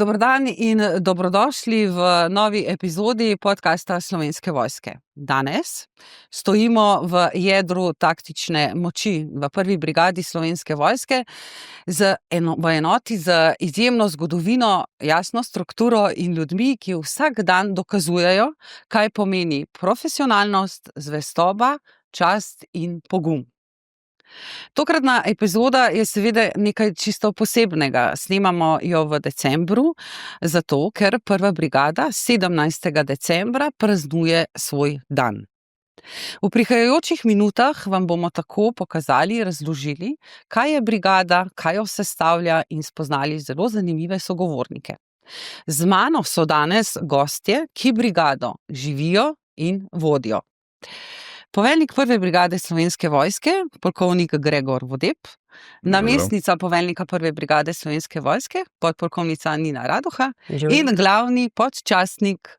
Dober dan in dobrodošli v novi epizodi podcasta Slovenske vojske. Danes stojimo v jedru taktične moči v prvi brigadi Slovenske vojske v enoti z izjemno zgodovino, jasno strukturo in ljudmi, ki vsak dan dokazujejo, kaj pomeni profesionalnost, zvestoba, čast in pogum. Tokratna epizoda je seveda nekaj čisto posebnega. Snemamo jo v decembru, zato ker prva brigada 17. decembra praznuje svoj dan. V prihajajočih minutah vam bomo tako pokazali, razložili, kaj je brigada, kaj jo sestavlja in spoznali zelo zanimive sogovornike. Z mano so danes gostje, ki brigado živijo in vodijo. Poveljnik prve brigade Slovenske vojske, polkovnik Gregor Vodeb, namestnica poveljnika prve brigade Slovenske vojske, podpolkovnica Nina Radoha in glavni podčastnik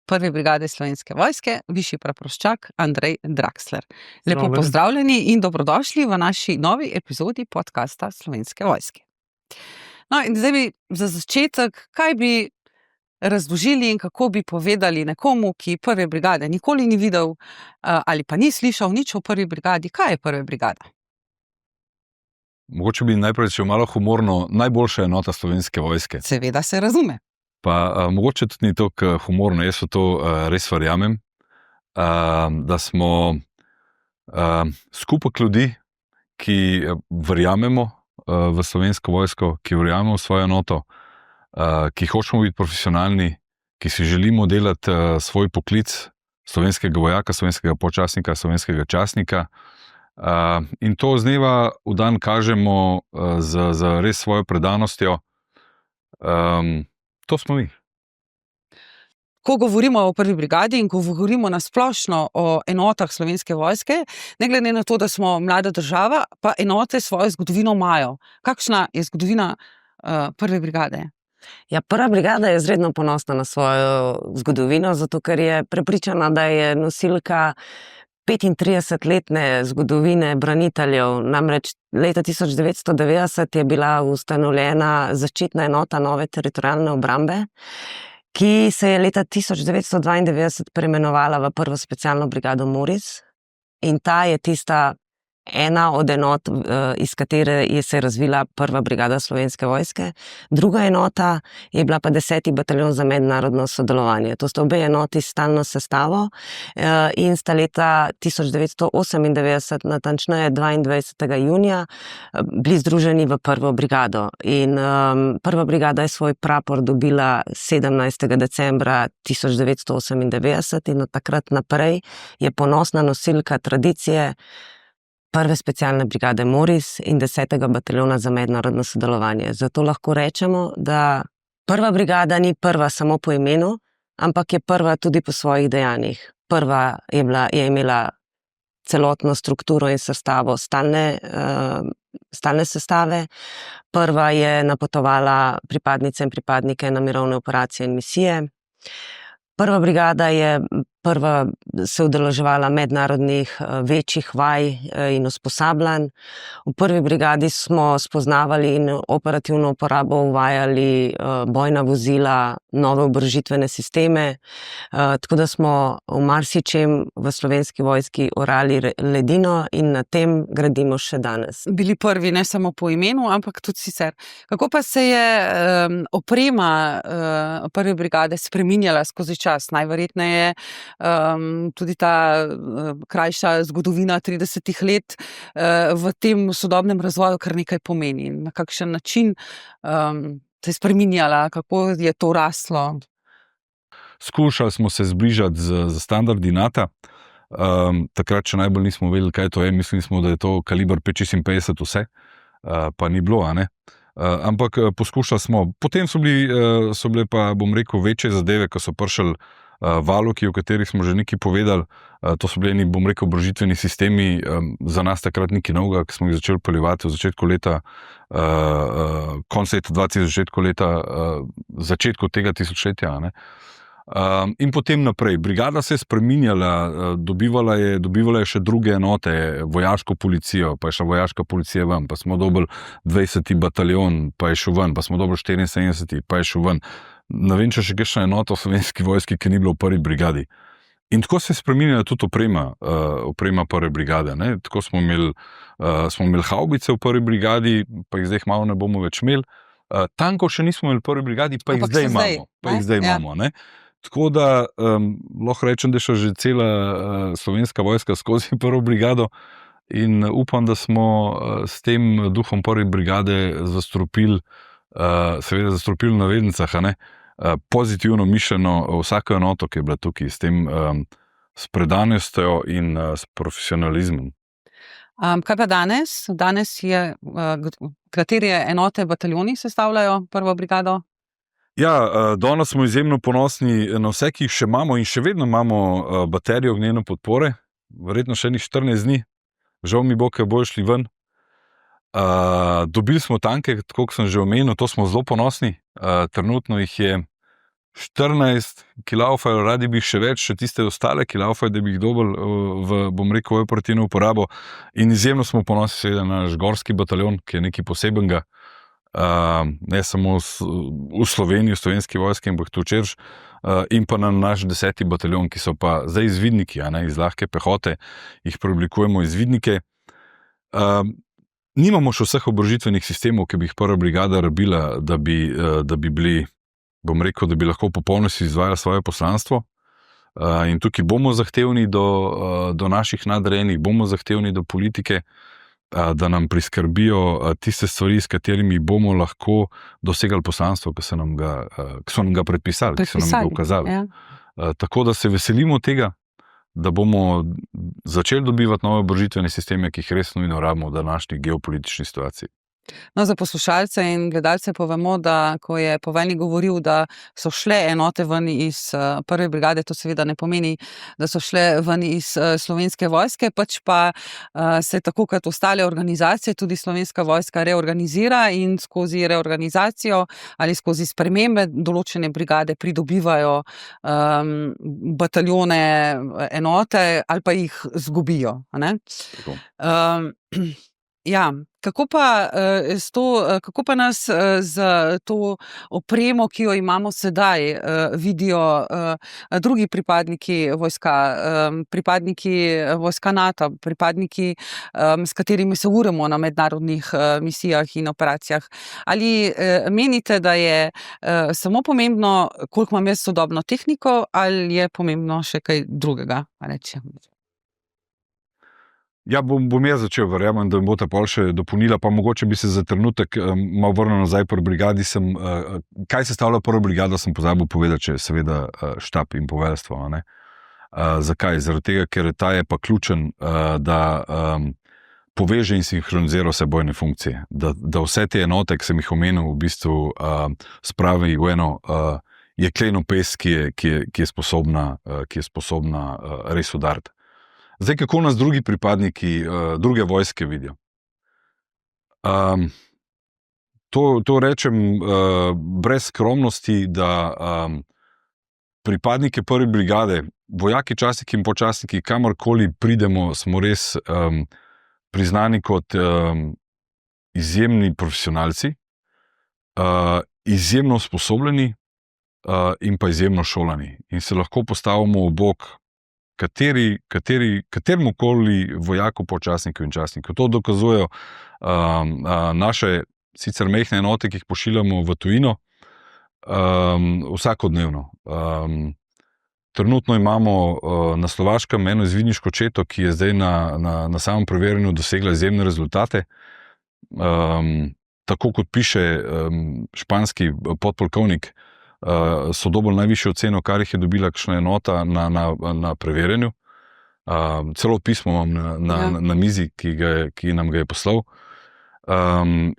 prve brigade Slovenske vojske, višji praporščak Andrej Draksler. Lepo pozdravljeni in dobrodošli v naši novi epizodi podcasta Slovenske vojske. No in zdaj bi za začetek, kaj bi razložili in kako bi povedali nekomu, ki prve brigade nikoli ni videl ali pa ni slišal nič o prvi brigadi, kaj je prva brigada? Mogoče bi najprej še malo humorno, najboljša enota Slovenske vojske. Seveda se razume. Pa mogoče tudi ni toliko humorno, jaz v to res verjamem, da smo skupek ljudi, ki verjamemo v Slovensko vojsko, ki verjamemo v svojo enoto, ki hočemo biti profesionalni, ki si želimo delati svoj poklic slovenskega vojaka, slovenskega podčastnika, slovenskega častnika. In to z dneva v dan kažemo z res svojo predanostjo. To smo mi. Ko govorimo o prvi brigadi in ko govorimo na splošno o enotah Slovenske vojske, ne glede na to, da smo mlada država, pa enote svojo zgodovino imajo. Kakšna je zgodovina prve brigade? Ja, prva brigada je izredno ponosna na svojo zgodovino, zato ker je prepričana, da je nosilka 35-letne zgodovine braniteljev. Namreč leta 1990 je bila ustanovljena zaščitna enota nove teritorialne obrambe, ki se je leta 1992 preimenovala v prvo specialno brigado Moris. In ta je tista ena od enot, iz katere se je razvila prva brigada Slovenske vojske. Druga enota je bila pa 10. bataljon za mednarodno sodelovanje. To sta obe enoti s stalno sestavo in sta leta 1998, natančneje 22. junija, bili združeni v prvo brigado. In prva brigada je svoj prapor dobila 17. decembra 1998 in od takrat naprej je ponosna nosilka tradicije prve specialne brigade Moris in 10. bataljona za mednarodno sodelovanje. Zato lahko rečemo, da prva brigada ni prva samo po imenu, ampak je prva tudi po svojih dejanjih. Prva je imela celotno strukturo in sestavo stalne sestave. Prva je napotovala pripadnice in pripadnike na mirovne operacije in misije. Prva brigada je se udeleževala mednarodnih večjih vaj in usposabljanj. V prvi brigadi smo spoznavali in operativno uporabo uvajali bojna vozila, nove oborožitvene sisteme, tako da smo v marsičem v Slovenski vojski orali ledino in na tem gradimo še danes. Bili prvi ne samo po imenu, ampak tudi sicer. Kako pa se je oprema prve brigade spreminjala skozi čas? Najverjetneje tudi ta krajša zgodovina 30 let v tem sodobnem razvoju kar nekaj pomeni. Na kakšen način se je spreminjala, kako je to raslo? Skušali smo se zbližati z standardi NATO. Takrat še najbolj nismo vedeli, kaj to je. Mislili smo, da je to kaliber 5,56 vse, pa ni bilo, a ne? Ampak poskušali smo. Potem so bile pa, bom rekel, večje zadeve, ko so prišli valuki, o katerih smo že nekaj povedali. To so bili, bom rekel, oborožitveni sistemi, za nas takrat nekaj novega, ki smo jih začeli peljevati v začetku leta, konec leta 2000, začetku tega tisočletja. In potem naprej. Brigada se je spreminjala, dobivala je še druge enote, vojaško policijo, pa je šla vojaška policija ven, pa smo dobili 20. bataljon, pa je šel ven, pa smo dobili 74. pa je šel ven. Ne vem, če še kakšna enota v Slovenski vojski, ki ni bila v prvi brigadi. In tako se je spreminjala tudi oprema prve brigade. Ne? Tako smo imeli havbice v prvi brigadi, pa jih zdaj malo ne bomo več imeli. Tankov še nismo imeli v prvi brigadi, pa jih zdaj imamo. Ne? Tako da lahko rečem, da je šla že cela Slovenska vojska skozi prvo brigado in upam, da smo s tem duhom prve brigade zastropili v navednicah, pozitivno mišljeno vsako enoto, ki je bila tukaj, s predanostjo in s profesionalizmom. Kaj pa danes? Danes kateri enote, bataljoni sestavljajo prvo brigado? Ja, danes smo izjemno ponosni na vse, ki jih še imamo in še vedno imamo baterijo ognjene podpore, verjetno še enih 14 dni, žal mi bo, ker bojo šli ven. Dobili smo tanke, tako kot sem že omenil, to smo zelo ponosni, trenutno jih je 14, ki laufajo, radi bi jih še več, še tiste ostale, ki laufajo, da bi jih dobili v operativno uporabo in izjemno smo ponosni seveda na naš gorski bataljon, ki je nekaj posebenega. Ne samo v Sloveniji, v Slovenski vojski, ampak tudi širše, in pa na naš 10. bataljon, ki so pa zdaj izvidniki, iz lahke pehote, jih preoblikujemo izvidnike. Nimamo še vseh oborožitvenih sistemov, ki bi jih prva brigada rabila, da bi bili, bom rekel, da bi lahko v popolnosti izvajali svoje poslanstvo. In tukaj bomo zahtevni do naših nadrejenih, bomo zahtevni do politike, da nam priskrbijo tiste stvari, s katerimi bomo lahko dosegali poslanstvo, ki so nam ga predpisali, ki so nam ga ukazali. Ja. Tako da se veselimo tega, da bomo začeli dobivati nove oborožitvene sisteme, ki jih res nujno rabimo v današnji geopolitični situaciji. No, za poslušalce in gledalce povemo, da ko je poveljnik govoril, da so šle enote ven iz prve brigade, to seveda ne pomeni, da so šle ven iz Slovenske vojske, pač pa se tako kot ostale organizacije, tudi Slovenska vojska reorganizira in skozi reorganizacijo ali skozi spremembe določene brigade pridobivajo bataljone, enote ali pa jih zgubijo. Ja, kako pa nas z to opremo, ki jo imamo sedaj, vidijo drugi pripadniki vojska NATO, pripadniki, s katerimi se uremo na mednarodnih misijah in operacijah? Ali menite, da je samo pomembno, koliko imam jaz sodobno tehniko, ali je pomembno še kaj drugega? Ja, bom jaz začel, verjamem, da boste pol še dopolnila, pa mogoče bi se za trenutek malo vrnil nazaj pri brigadi. Kaj sestavlja prvo brigado, sem pozabil povedati, če je seveda štab in poveljstvo. Zakaj? Zaradi tega, ker ta je pa ključen, da poveže in sinhronizira vse bojne funkcije. Da vse te enote, ki sem jih omenil, v bistvu spravi v eno jekleno pes, ki je sposobna res udariti. Zdaj, kako nas drugi pripadniki druge vojske vidijo? To rečem brez skromnosti, da pripadnike prve brigade, vojaki, častniki in počastniki, kamorkoli pridemo, smo res priznani kot izjemni profesionalci, izjemno usposobljeni in pa izjemno šolani. In se lahko postavimo v bok kateremu koli vojaku, počastniku in častniku. To dokazujejo naše sicer majhne enote, ki jih pošiljamo v tujino, vsakodnevno. Trenutno imamo na Slovaškem eno izvidniško četo, ki je zdaj na samem preverjanju dosegla izjemne rezultate. Tako kot piše španski podpolkovnik, so dobili najvišjo oceno, kar jih je dobila kakšna enota na preverjanju. Celo pismo imam na mizi, ki nam ga je poslal.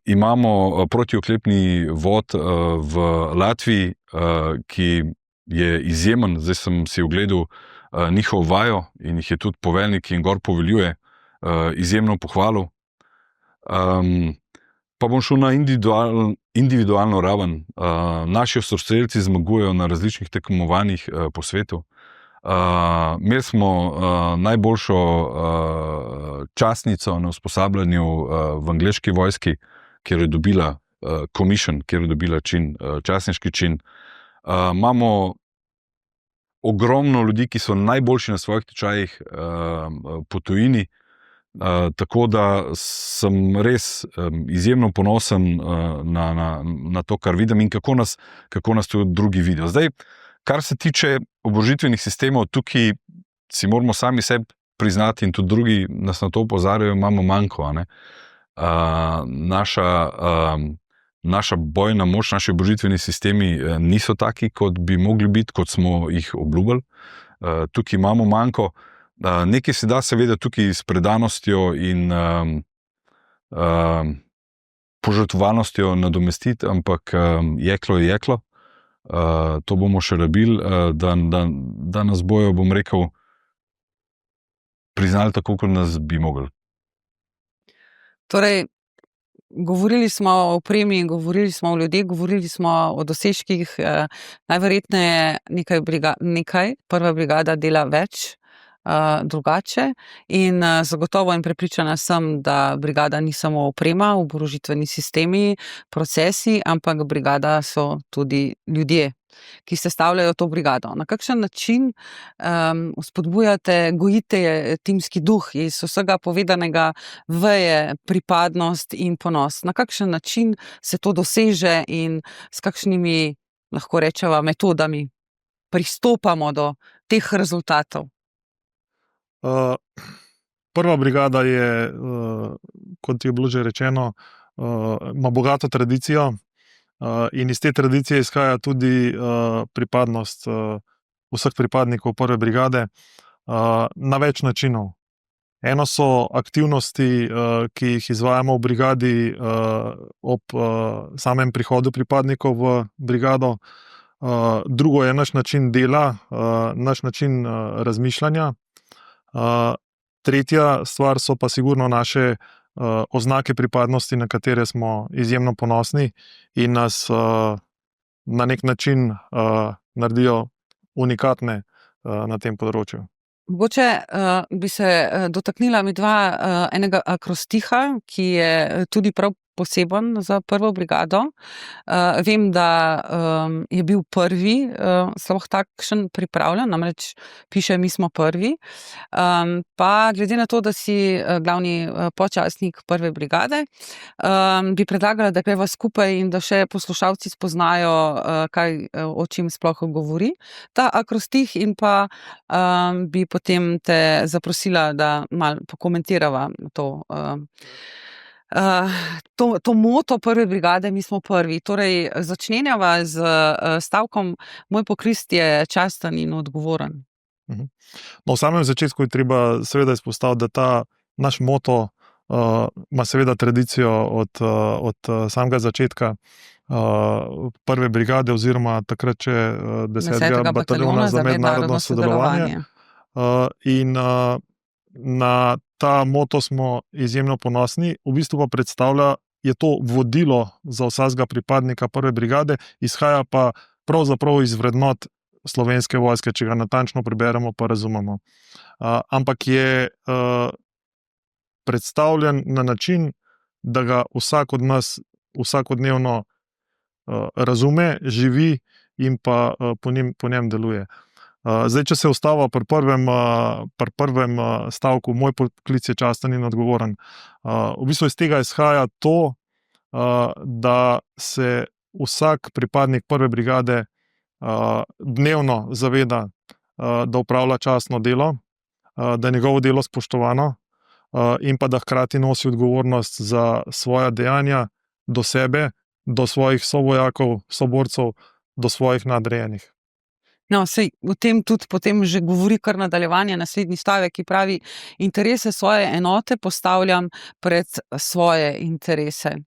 Imamo protioklepni vod v Latviji, ki je izjemen. Zdaj sem si ogledal njihov vajo in jih je tudi poveljnik in gor poveljuje izjemno pohvalil. Pa bom šel na individualno raven. Naši ostrostrelci zmagujejo na različnih tekmovanjih po svetu. Imeli smo najboljšo častnico na usposabljanju v angleški vojski, kjer je dobila commission, kjer je dobila čin, častniški čin. Imamo ogromno ljudi, ki so najboljši na svojih tečajih po tujini, tako da sem res izjemno ponosen na to, kar vidim in kako nas tudi drugi vidijo. Zdaj, kar se tiče oborožitvenih sistemov, tukaj si moramo sami sebi priznati in tudi drugi nas na to opozarjajo, imamo manjko. Naša bojna moč, naši oborožitveni sistemi niso taki, kot bi mogli biti, kot smo jih obljubili. Tukaj imamo manjko. Nekaj se da seveda tukaj s predanostjo in požrtvovalnostjo nadomestiti, ampak jeklo je jeklo. To bomo še rabili, da nas bojo, bom rekel, priznali tako, kot nas bi mogli. Torej, govorili smo o opremi, govorili smo o ljudeh, govorili smo o dosežkih, najverjetneje nekaj, prva brigada dela več, drugače in zagotovo in prepričana sem, da brigada ni samo oprema, oborožitveni sistemi, procesi, ampak brigada so tudi ljudje, ki sestavljajo to brigado. Na kakšen način spodbujate, gojite timski duh iz vsega povedanega, veje pripadnost in ponos? Na kakšen način se to doseže in s kakšnimi, lahko rečeva, metodami pristopamo do teh rezultatov? Prva brigada je, kot je bilo že rečeno, ima bogato tradicijo in iz te tradicije izhaja tudi pripadnost vseh pripadnikov prve brigade na več načinov. Eno so aktivnosti, ki jih izvajamo v brigadi ob samem prihodu pripadnikov v brigado. Drugo je naš način dela, naš način razmišljanja. Tretja stvar so pa sigurno naše oznake pripadnosti, na katere smo izjemno ponosni in nas na nek način naredijo unikatne na tem področju. Mogoče bi se dotaknila midva enega akrostiha, ki je tudi prav poseben za prvo brigado. Vem, da je bil prvi sploh takšen pripravljen, namreč piše Mi smo prvi. Pa glede na to, da si glavni podčastnik prve brigade, bi predlagala, da greva skupaj in da še poslušalci spoznajo, o čem sploh govori ta akrostih, in pa bi potem te zaprosila, da malo pokomentirava to moto prve brigade Mi smo prvi. Torej, začnenjava z stavkom Moj poklic je časten in odgovoren. No, v samem začetku je treba seveda izpostaviti, da ta naš moto ima seveda tradicijo od samega začetka prve brigade oziroma takrat še 10. bataljona za mednarodno sodelovanje. In na ta moto smo izjemno ponosni. V bistvu pa predstavlja, je to vodilo za vsakega pripadnika prve brigade, izhaja pa pravzaprav iz vrednot Slovenske vojske, če ga natančno preberemo pa razumemo. Ampak je predstavljen na način, da ga vsak od nas vsakodnevno razume, živi in pa po njem deluje. Zdaj, če se ustavimo pri prvem stavku, moj poklic je časten in odgovoren. V bistvu iz tega izhaja to, da se vsak pripadnik prve brigade dnevno zaveda, da opravlja častno delo, da je njegovo delo spoštovano in pa da hkrati nosi odgovornost za svoja dejanja do sebe, do svojih sovojakov, soborcev, do svojih nadrejenih. No, sej v tem tudi potem že govori kar nadaljevanje, naslednji stavek, ki pravi: interese svoje enote postavljam pred svoje interese.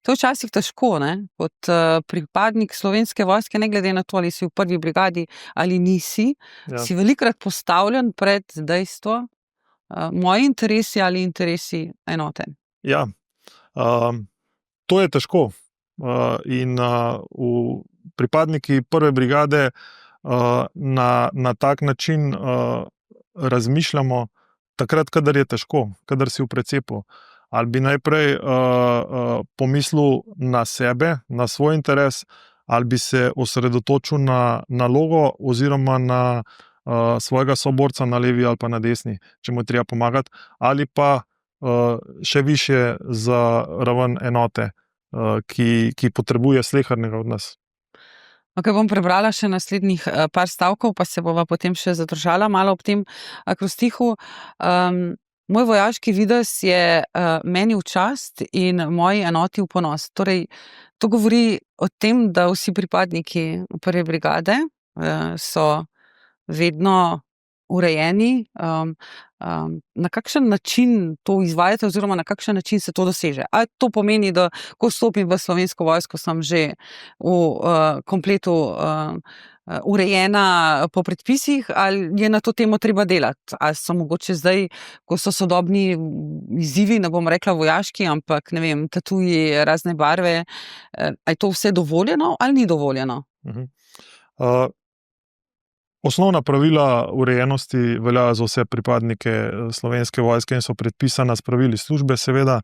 To je včasih težko, ne? Kot pripadnik Slovenske vojske, ne glede na to, ali si v prvi brigadi ali nisi, si velikokrat postavljen pred dejstvo, moji interesi ali interesi enote. Ja, to je težko. in pripadniki prve brigade na tak način razmišljamo takrat, kadar je težko, kadar si v precepu. Ali bi najprej pomislil na sebe, na svoj interes, ali bi se osredotočil na nalogo oziroma na svojega soborca na levi ali pa na desni, če mu je treba pomagati, ali pa še višje za raven enote, ki potrebuje slehernega od nas. Okay, bom prebrala še naslednjih par stavkov, pa se bova potem še zadržala malo ob tem akrostihu. Moj vojaški videz je meni v čast in moji enoti v ponos. Torej, to govori o tem, da vsi pripadniki prve brigade so vedno urejeni. Na kakšen način to izvajate oziroma na kakšen način se to doseže? A to pomeni, da ko stopim v Slovensko vojsko, sem že v kompletu urejena po predpisih, ali je na to temo treba delati? Ali so mogoče zdaj, ko so sodobni izzivi, ne bom rekla vojaški, ampak ne vem, tatuji, razne barve, je to vse dovoljeno ali ni dovoljeno? Osnovna pravila urejenosti veljajo za vse pripadnike Slovenske vojske in so predpisana s pravili službe, seveda.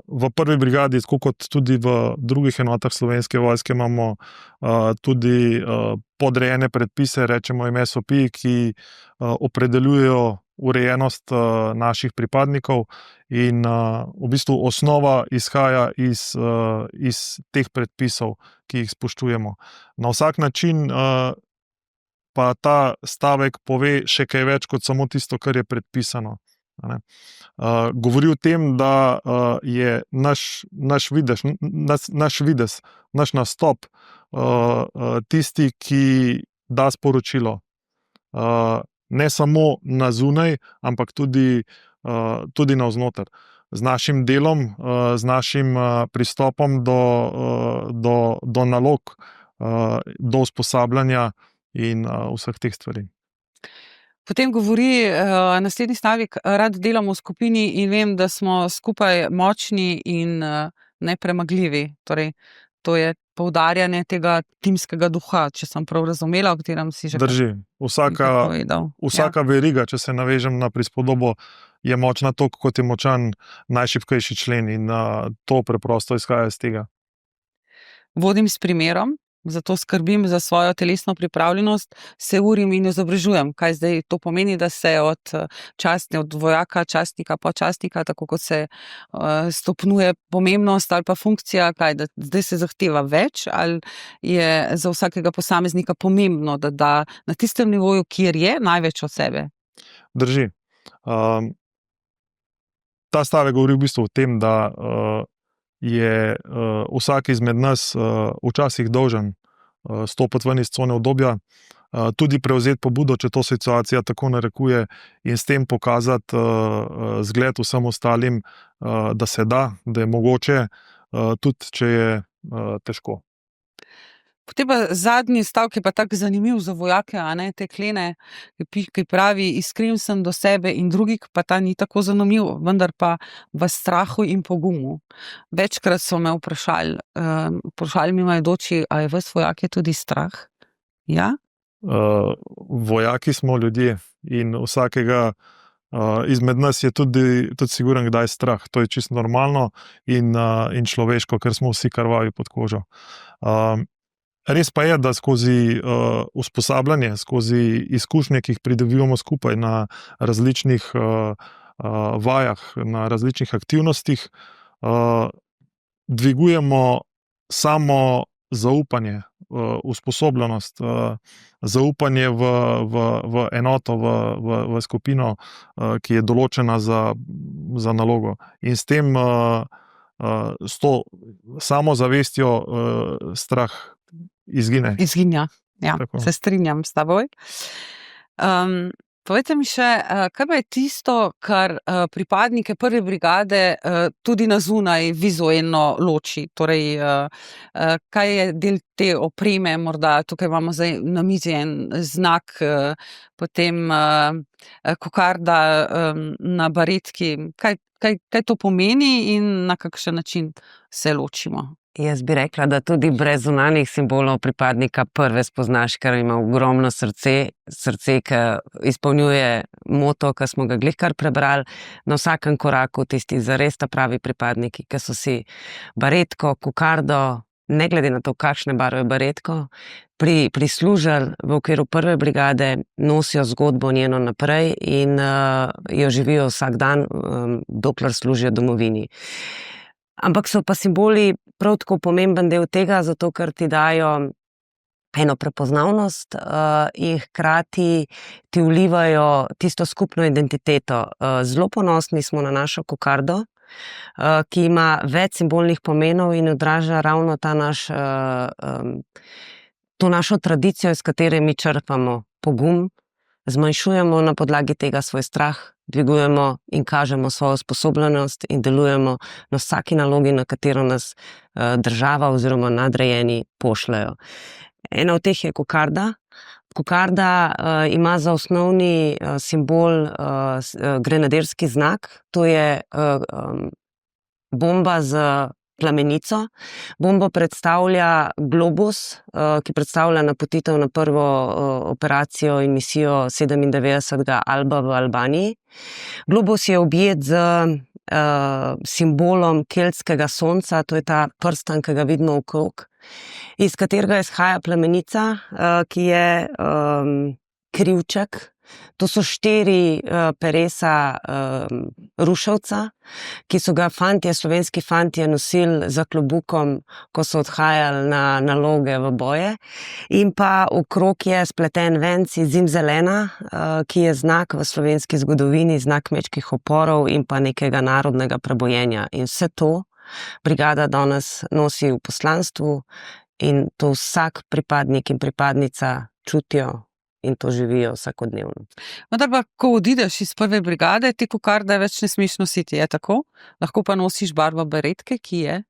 V prvi brigadi, tako kot tudi v drugih enotah Slovenske vojske, imamo tudi podrejene predpise, rečemo jim SOP, ki opredeljujejo urejenost naših pripadnikov in v bistvu osnova izhaja iz teh predpisov, ki jih spoštujemo. Na vsak način pa ta stavek pove še kaj več kot samo tisto, kar je predpisano. Govori o tem, da je naš videz, naš nastop tisti, ki da sporočilo. Ne samo na zunaj, ampak tudi navznoter. Z našim delom, z našim pristopom do nalog, do usposabljanja in vseh teh stvari. Potem govori naslednji stavek: rad delamo v skupini in vem, da smo skupaj močni in nepremagljivi. Torej, to je poudarjanje tega timskega duha, če sem prav razumela, o katerem si že Drži. povedal. Vsaka veriga, če se navežem na prispodobo, je močna toliko, kot je močan najšibkejši člen, in to preprosto izhaja iz tega. Vodim s primerom, zato skrbim za svojo telesno pripravljenost, se urim in izobražujem. Kaj zdaj to pomeni, da se od vojaka, častnika, podčastnika, tako kot se stopnjuje pomembnost ali pa funkcija, kaj, da zdaj se zahteva več, ali je za vsakega posameznika pomembno, da da na tistem nivoju, kjer je, največ od sebe? Drži. Ta stavek govori v bistvu o tem, da je vsak izmed nas včasih dolžen stopiti ven iz cone udobja, tudi prevzeti pobudo, če to situacija tako narekuje, in s tem pokazati zgled vsem ostalim, da se da je mogoče, tudi če je težko. Potem pa zadnji stavek je pa tako zanimiv za vojake, a ne, te klene, ki pravi: iskren sem do sebe in drugih, pa ta ni tako zanimiv, vendar pa v strahu in pogumu. Večkrat so me vprašali mimoidoči, a je vas vojake tudi strah? Ja? Vojaki smo ljudje in vsakega izmed nas je tudi siguren, kdaj je strah. To je čisto normalno in človeško, ker smo vsi krvavi pod kožo. Res pa je, da skozi usposabljanje, skozi izkušnje, ki jih pridobivamo skupaj na različnih vajah, na različnih aktivnostih, dvigujemo samo zaupanje, usposobljenost, zaupanje v enoto, v skupino, ki je določena za nalogo. In s tem, s to samozavestjo, strah izginja. Ja, tako. Se strinjam s teboj. Povejte mi še, kaj pa je tisto, kar pripadnike prve brigade tudi na zunaj vizualno loči? Torej, kaj je del te opreme, morda tukaj imamo zdaj na mizi en znak, potem kokarda na baretki. Kaj to pomeni in na kakšen način se ločimo? Jaz bi rekla, da tudi brez zunanjih simbolov pripadnika prve spoznaš, ker ima ogromno srce, ki izpolnjuje moto, ki smo ga glihkar prebrali na vsakem koraku, tisti zares ta pravi pripadniki, ki so si baretko, kokardo, ne glede na to, kakšne barve baretko, prislužili v okviru prve brigade, nosijo zgodbo njeno naprej in jo živijo vsak dan, dokler služijo domovini. Ampak so pa simboli prav tako pomemben del tega, zato ker ti dajo eno prepoznavnost in hkrati ti vlivajo tisto skupno identiteto. Zelo ponosni smo na našo kokardo, ki ima več simbolnih pomenov in odraža ravno to našo tradicijo, iz katere mi črpamo pogum, zmanjšujemo na podlagi tega svoj strah, dvigujemo in kažemo svojo sposobnost in delujemo na vsaki nalogi, na katero nas država oziroma nadrejeni pošljajo. Ena od teh je kokarda. Kokarda ima za osnovni simbol grenaderski znak, to je bomba z plamenico. Bombo predstavlja globus, ki predstavlja napotitev na prvo operacijo in misijo 97. Alba v Albaniji. Globus je objet z simbolom keltskega sonca, to je ta prstan, ki ga vidimo okrog, iz katerega izhaja plamenica, ki je krivček. To so 4 peresa ruševca, ki so ga slovenski fantje nosili za klobukom, ko so odhajali na naloge v boje. In pa okrog je spleten venc iz zimzelena, ki je znak v slovenski zgodovini, znak kmečkih oporov in pa nekega narodnega prebojenja. In vse to brigada danes nosi v poslanstvu in to vsak pripadnik in pripadnica čutijo in to živijo vsakodnevno. Vendar pa, ko odideš iz prve brigade, ti kokarde več ne smeš nositi, je tako? Lahko pa nosiš barvo baretke, ki je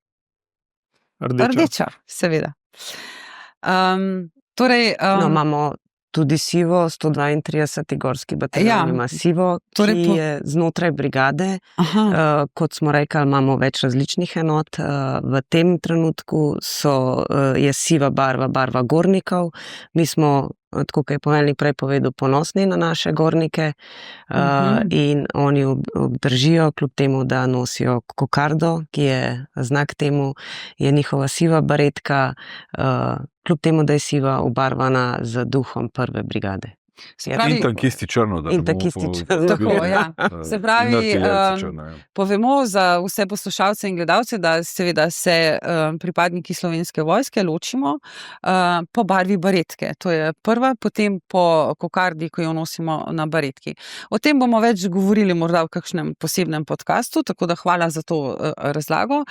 rdeča, seveda. Imamo tudi sivo, 132. gorski bataljon ima sivo, ki je znotraj brigade. Kot smo rekli, imamo več različnih enot. V tem trenutku je siva barva gornikov. Mi smo, tako kot je poveljnik prej povedal, ponosni na naše gornike in oni obdržijo, kljub temu, da nosijo kokardo, ki je znak temu, je njihova siva baretka, kljub temu, da je siva obarvana z duhom prve brigade. In tankisti črno. Tako, ja. Se pravi, povemo za vse poslušalce in gledalce, da seveda se pripadniki Slovenske vojske ločimo po barvi baretke. To je prva, potem po kokardi, ko jo nosimo na baretki. O tem bomo več govorili morda v kakšnem posebnem podcastu, tako da hvala za to razlago.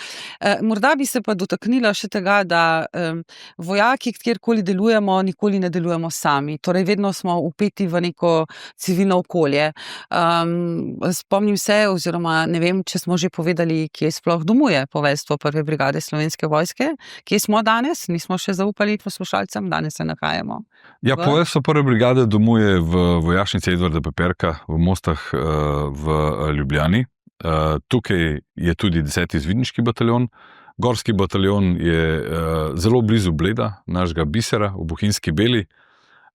Morda bi se pa dotaknila še tega, da vojaki, kjerkoli delujemo, nikoli ne delujemo sami. Torej, vedno smo upeti v neko civilno okolje. Spomnim se, oziroma ne vem, če smo že povedali, kje sploh domuje poveljstvo prve brigade Slovenske vojske. Kje smo danes? Nismo še zaupali poslušalcem, danes se nahajamo. Ja, poveljstvo prve brigade domuje v vojašnici Edvarda Peperka v Mostah v Ljubljani. Tukaj je tudi 10. izvidniški bataljon. Gorski bataljon je zelo blizu Bleda, našega bisera v Bohinjski Beli.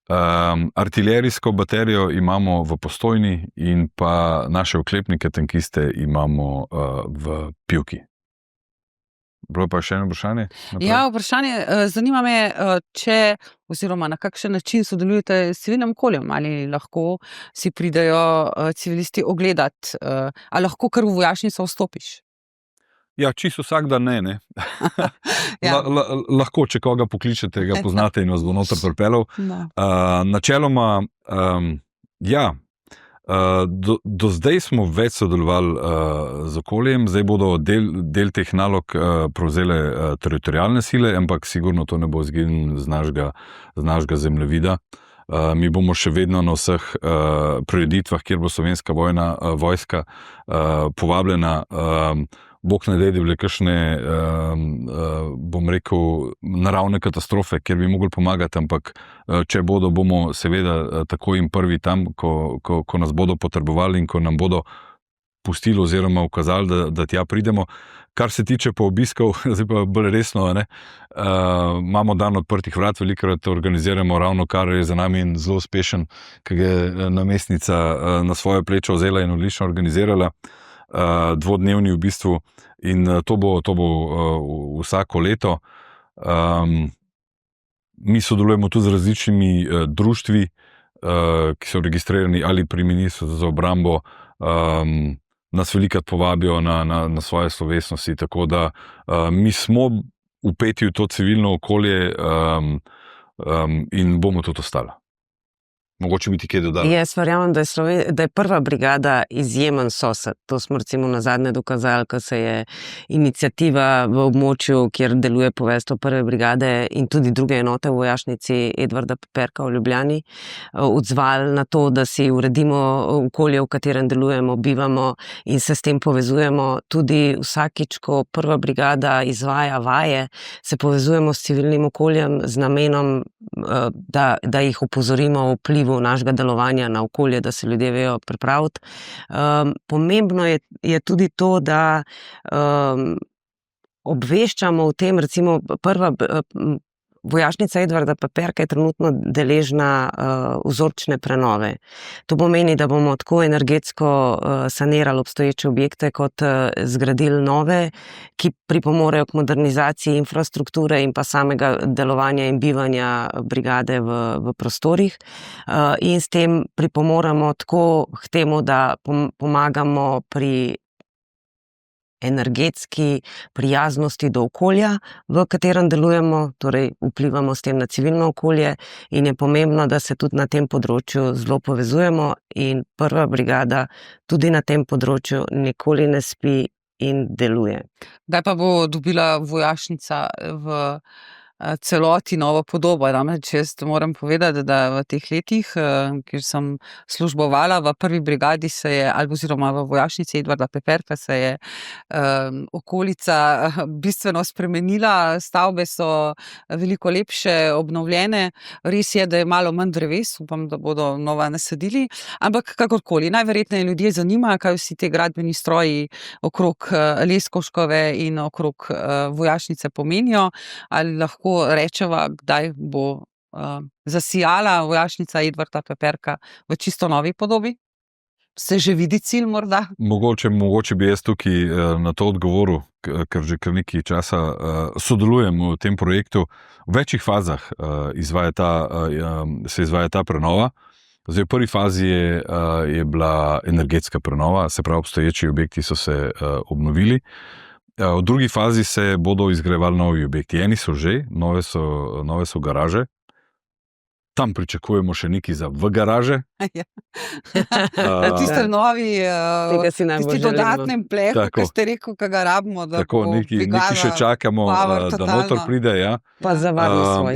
Artilerijsko baterijo imamo v Postojni in pa naše oklepnike, tankiste imamo v Pivki. Bilo pa še eno vprašanje? Ja, vprašanje, zanima me, če oziroma na kakšen način sodelujete s civilnim okoljem, ali lahko si pridejo civilisti ogledati, ali lahko kar v vojašnico vstopiš? Ja, čisto vsak dan ne. Lahko, če koga pokličete, ga poznate in vas bo noter pripeljal. Načeloma, ja, do zdaj smo več sodelovali z okoljem, zdaj bodo del teh nalog prevzele teritorialne sile, ampak sigurno to ne bo izginilo z našega zemljevida. Mi bomo še vedno na vseh prireditvah, kjer bo Slovenska vojska povabljena. Bog ne daj, da bile kakšne, bom rekel, naravne katastrofe, kjer bi mogli pomagati, ampak če bomo seveda tako in prvi tam, ko nas bodo potrebovali in ko nam bodo pustili oziroma ukazali, da tja pridemo. Kar se tiče pa obiskov, zdaj pa bolj resno, imamo dan odprtih vrat, velikokrat organiziramo, ravno kar je za nami in zelo uspešen, ki ga je namestnica na svoje pleče vzela in odlično organizirala, dvodnevni v bistvu, in to bo vsako leto. Mi sodelujemo tudi z različnimi društvi, ki so registrirani ali pri Ministrstvu za obrambo, nas velikokrat povabijo na svoje slovesnosti, tako da mi smo vpeti v to civilno okolje in bomo tudi ostali. Mogoče bi ti kaj dodali? Jaz verjamem, da je prva brigada izjemen sosed. To smo recimo nazadnje dokazali, ko se je iniciativa v območju, kjer deluje poveljstvo prve brigade in tudi druge enote v vojašnici Edvarda Peperka v Ljubljani, odzvali na to, da si uredimo okolje, v katerem delujemo, bivamo in se s tem povezujemo. Tudi vsakič, ko prva brigada izvaja vaje, se povezujemo s civilnim okoljem z namenom, da jih opozorimo o vplivu našega delovanja na okolje, da se ljudje vejo pripraviti. Pomembno je tudi to, da obveščamo o tem, recimo prva vojašnica Edvarda Peperka je trenutno deležna vzorčne prenove. To pomeni, da bomo tako energetsko sanirali obstoječe objekte, kot zgradili nove, ki pripomorejo k modernizaciji infrastrukture in pa samega delovanja in bivanja brigade v prostorih. In s tem pripomoremo tako k temu, da pomagamo pri energetski prijaznosti do okolja, v katerem delujemo, torej vplivamo s tem na civilno okolje, in je pomembno, da se tudi na tem področju zelo povezujemo, in prva brigada tudi na tem področju nikoli ne spi in deluje. Kdaj pa bo dobila vojašnica v celoti novo podobo? Namreč jaz moram povedati, da v teh letih, kjer sem službovala v prvi brigadi, oziroma v vojašnici Edvarda Peperka, se je okolica bistveno spremenila, stavbe so veliko lepše, obnovljene. Res je, da je malo manj dreves, upam, da bodo nova nasadili, ampak kakorkoli, najverjetneje ljudje zanima, kaj vsi te gradbeni stroji okrog Leskovškove in okrog vojašnice pomenijo. Ali lahko rečeva, kdaj bo zasijala vojašnica Edvarda Peperka v čisto novi podobi? Se že vidi cilj morda? Mogoče bi jaz tukaj na to odgovoril, ker že kar nekaj časa sodelujem v tem projektu. V večjih fazah se izvaja ta prenova. Zdaj, v prvi fazi je bila energetska prenova, se pravi, obstoječi objekti so se obnovili. V drugi fazi se bodo izgrajevali novi objekti. Eni so že, nove so garaže. Tam pričakujemo še nekaj za v garaže. Tiste novi, tisti dodatnem plehu, ki ste rekel, ki ga rabimo, da tako, bo nekaj še čakamo, da noter pride. Ja. Pa za varnost svoj.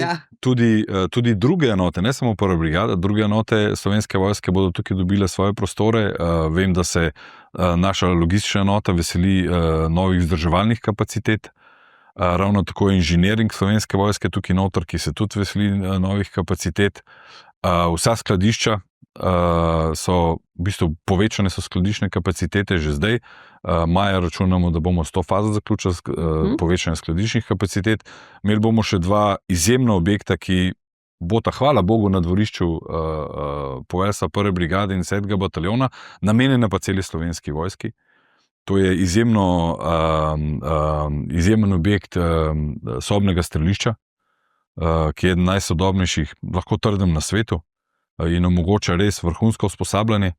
Tudi druge enote, ne samo prva brigada, druge enote Slovenske vojske bodo tukaj dobile svoje prostore. Vem, da se naša logistična enota veseli novih vzdrževalnih kapacitet. Ravno tako je inženiring Slovenske vojske tukaj noter, ki se tudi veseli novih kapacitet. Vsa skladišča so, v bistvu povečane so skladiščne kapacitete že zdaj. Maja računamo, da bomo s to fazo zaključili povečanje skladiščnih kapacitet. Imeli bomo še dva izjemna objekta, ki bota, hvala Bogu, na dvorišču poveljstva prve brigade in 7. bataljona, namenjena pa celi Slovenski vojski. To je izjemen objekt sobnega strelišča, ki je eden najsodobnejših, lahko trdim, na svetu in omogoča res vrhunsko usposabljanje.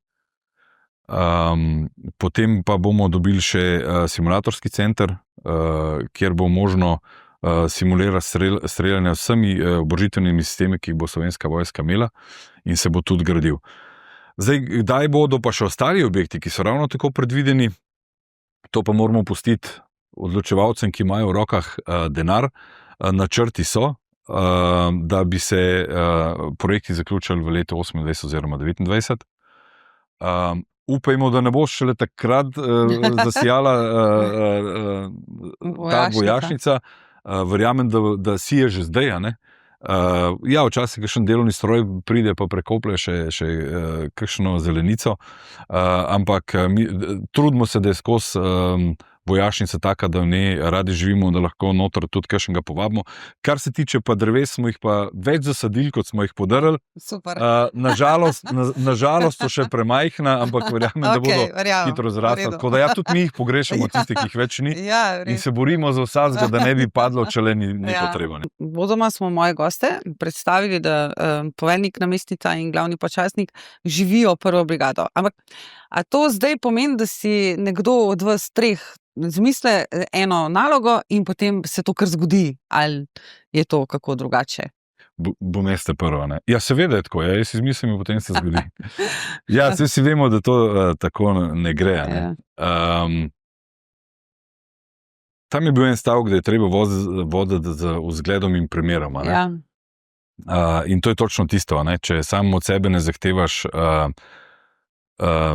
Potem pa bomo dobili še simulatorski center, kjer bo možno simulirati streljanje vsemi oborožitvenimi sistemi, ki jih bo Slovenska vojska imela, in se bo tudi gradil. Zdaj, kdaj bodo pa še ostali objekti, ki so ravno tako predvideni, to pa moramo pustiti odločevalcem, ki imajo v rokah denar. Načrti so, da bi se projekti zaključili v letu 28 oziroma 29. Upajmo, da ne bo šele takrat zasijala ta vojašnica. Verjamem, da sije že zdaj, a ne? Ja, včasih kakšen delovni stroj pride pa prekoplje še kakšno zelenico, ampak trudimo se, da je skozi vojašnica taka, da v njej radi živimo, da lahko noter tudi kakšnega povabimo. Kar se tiče pa dreves, smo jih pa več zasadili, kot smo jih podarili. Super. Nažalost so še premajhna, ampak verjamem, da bodo hitro zrasla. Tako da tudi mi jih pogrešamo, tisti, ki jih več ni. In se borimo za vsakega, da ne bi padlo, če le ni potrebno. Vodoma smo moje goste predstavili, da poveljnik, namestnica in glavni počasnik živijo prvo brigado. Ampak a to zdaj pomeni, da si nekdo od vas treh zmisle eno nalogo in potem se to kar zgodi? Ali je to kako drugače? Bom jaz te prvo, ne? Ja, seveda je tako, jaz izmislim in potem se zgodi. Ja, vsi vemo, da to tako ne gre. Ne? Tam je bil en stavek, da je treba voditi z vzgledom in primerom. Ja. In to je točno tisto, ne? Če sam od sebe ne zahtevaš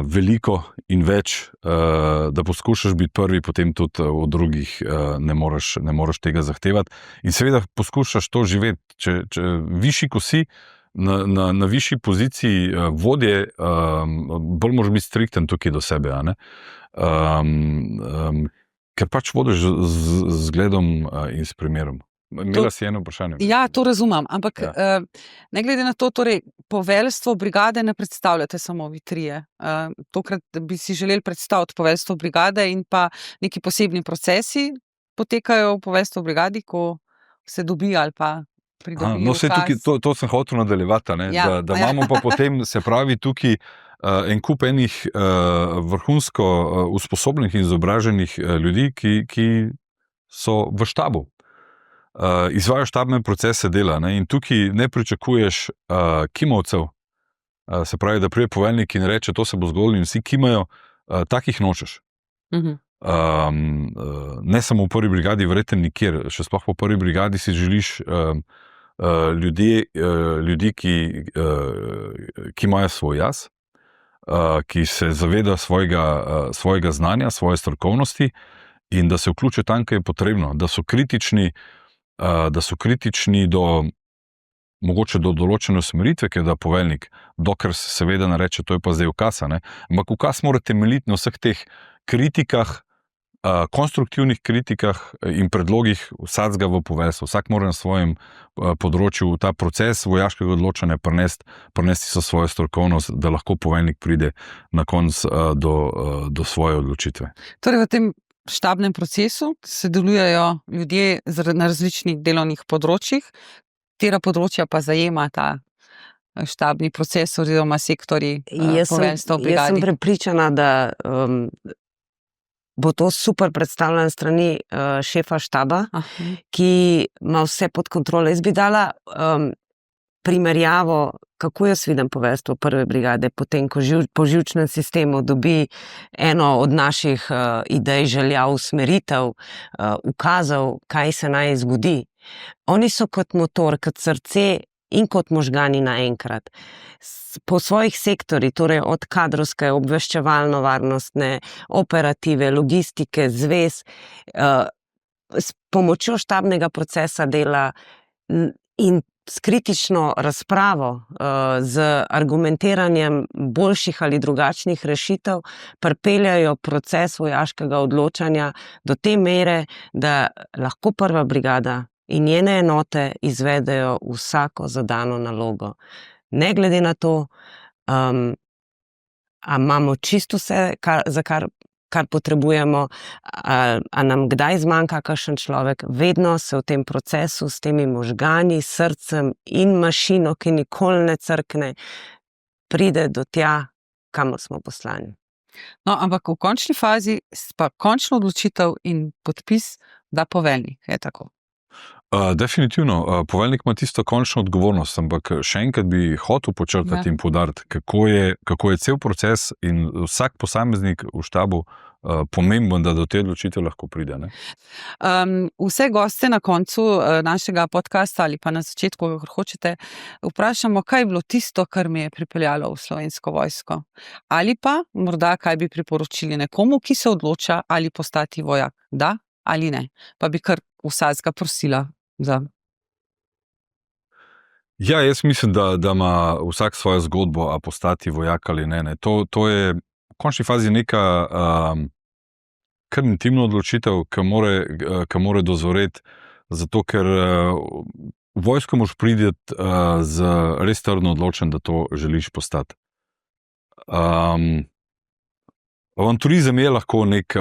veliko in več, da poskušaš biti prvi, potem tudi od drugih ne moreš tega zahtevati. In seveda poskušaš to živeti. Če višji ko si, na višji poziciji vodje, bolj moraš biti strikten tukaj do sebe. Ker pač vodiš z zgledom in s primerom. Imela si eno vprašanje. Ja, to razumem, ampak ne glede na to, torej poveljstvo brigade ne predstavljate samo vi trije. Tokrat bi si želeli predstaviti poveljstvo brigade in pa neki posebni procesi potekajo v poveljstvu brigadi, ko se dobi ali pa pridobi ukaz. Tukaj, to sem hotel nadaljevati, da imamo pa potem, se pravi, tukaj en kup enih vrhunsko usposobljenih in izobraženih ljudi, ki so v štabu. Izvajajo štabne procese dela, ne? In tukaj ne pričakuješ kimovcev, se pravi, da prije poveljnik in reče, to se bo zgodilo in vsi kimajo, takih nočeš. Ne samo v prvi brigadi, verjetno nikjer, še sploh po prvi brigadi si želiš ljudi, ki imajo svoj jaz, ki se zaveda svojega znanja, svoje strokovnosti in da se vključijo tam, kjer je potrebno, da so kritični mogoče do določene usmeritve, ki je da poveljnik, dokler se seveda ne reče, to je pa zdaj ukaz, ampak ukaz mora temeljiti na vseh teh kritikah, konstruktivnih kritikah in predlogih vsakega v poveljstvu. Vsak mora na svojem področju ta proces vojaškega odločanja prinesti so svojo strokovnost, da lahko poveljnik pride na konec do svoje odločitve. Torej v tem štabnem procesu sodelujejo ljudje na različnih delovnih področjih, katera področja pa zajema ta štabni proces oziroma sektorji poveljstva v brigadi? Jaz sem prepričana, da bo to super predstavljeno strani šefa štaba, ki ima vse pod kontrolo. Jaz bi dala primerjavo, kako jaz vidim poveljstvo prve brigade, potem, ko po živčnem sistemu dobi eno od naših idej, želja, usmeritev, ukazov, kaj se naj zgodi. Oni so kot motor, kot srce in kot možgani naenkrat. Po svojih sektorjih, torej od kadrovske, obveščevalno-varnostne, operative, logistike, zvez, s pomočjo štabnega procesa dela in s kritično razpravo, z argumentiranjem boljših ali drugačnih rešitev, pripeljajo proces vojaškega odločanja do te mere, da lahko prva brigada in njene enote izvedejo vsako zadano nalogo. Ne glede na to, a imamo čisto vse, kar potrebujemo, a nam kdaj zmanjka kakšen človek, vedno se v tem procesu s temi možgani, srcem in mašino, ki nikoli ne crkne, pride do tja, kamor smo poslani. No, ampak v končni fazi pa končno odločitev in podpis da poveljnik, je tako? Definitivno, poveljnik ima tisto končno odgovornost, ampak še enkrat bi hotel počrtati in poudariti, kako je cel proces in vsak posameznik v štabu pomemben, da do te odločitve lahko pride. Ne? Vse goste na koncu našega podcasta ali pa na začetku, kako hočete, vprašamo, kaj je bilo tisto, kar me je pripeljalo v Slovensko vojsko. Ali pa morda, kaj bi priporočili nekomu, ki se odloča, ali postati vojak, da ali ne. Pa bi kar vsakega prosila za. Ja, jaz mislim, da ima vsak svojo zgodbo, a postati vojak ali ne. To je v končni fazi neka kar intimna odločitev, ki more dozoreti, zato ker vojsko moraš priti z res trdno odločen, da to želiš postati. Avanturizem je lahko nek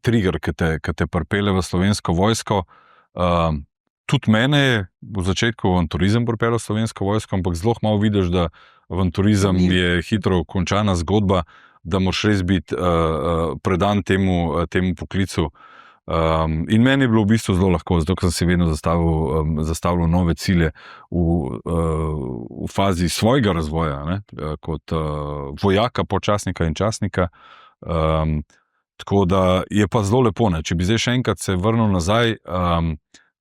trigger, ki te pripelje v Slovensko vojsko. Tudi mene je v začetku avanturizem pripeljal v Slovensko vojsko, ampak zelo malo vidiš, da avanturizem je hitro končana zgodba, da moraš res biti predan temu poklicu. In meni je bilo v bistvu zelo lahko, zato ker sem si vedno zastavljal nove cilje v fazi svojega razvoja, ne, kot vojaka, počasnika in častnika. Tako da je pa zelo lepo, ne. Če bi zdaj še enkrat se vrnil nazaj,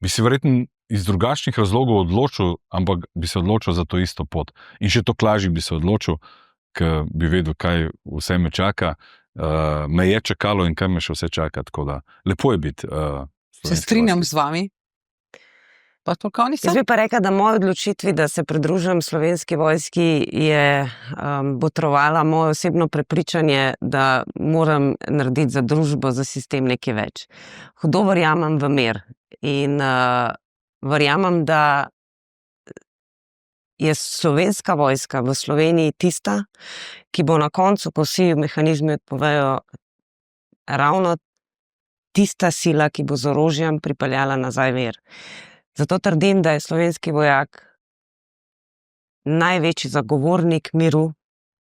bi se verjetno iz drugačnih razlogov odločil, ampak bi se odločil za to isto pot. In še to lažje bi se odločil, ker bi vedel, kaj vse me čaka. Me je čakalo in kaj me še vse čaka, tako da lepo je biti. Se strinjam z vami. Jaz bi pa rekla, da moja odločitvi, da se pridružim Slovenski vojski, je botrovala moje osebno prepričanje, da moram narediti za družbo, za sistem nekaj več. Hudo verjamem v mir in verjamem, da je Slovenska vojska v Sloveniji tista, ki bo na koncu, ko vsi mehanizmi odpovejo, ravno tista sila, ki bo z orožjem pripeljala nazaj mir. Zato trdim, da je slovenski vojak največji zagovornik miru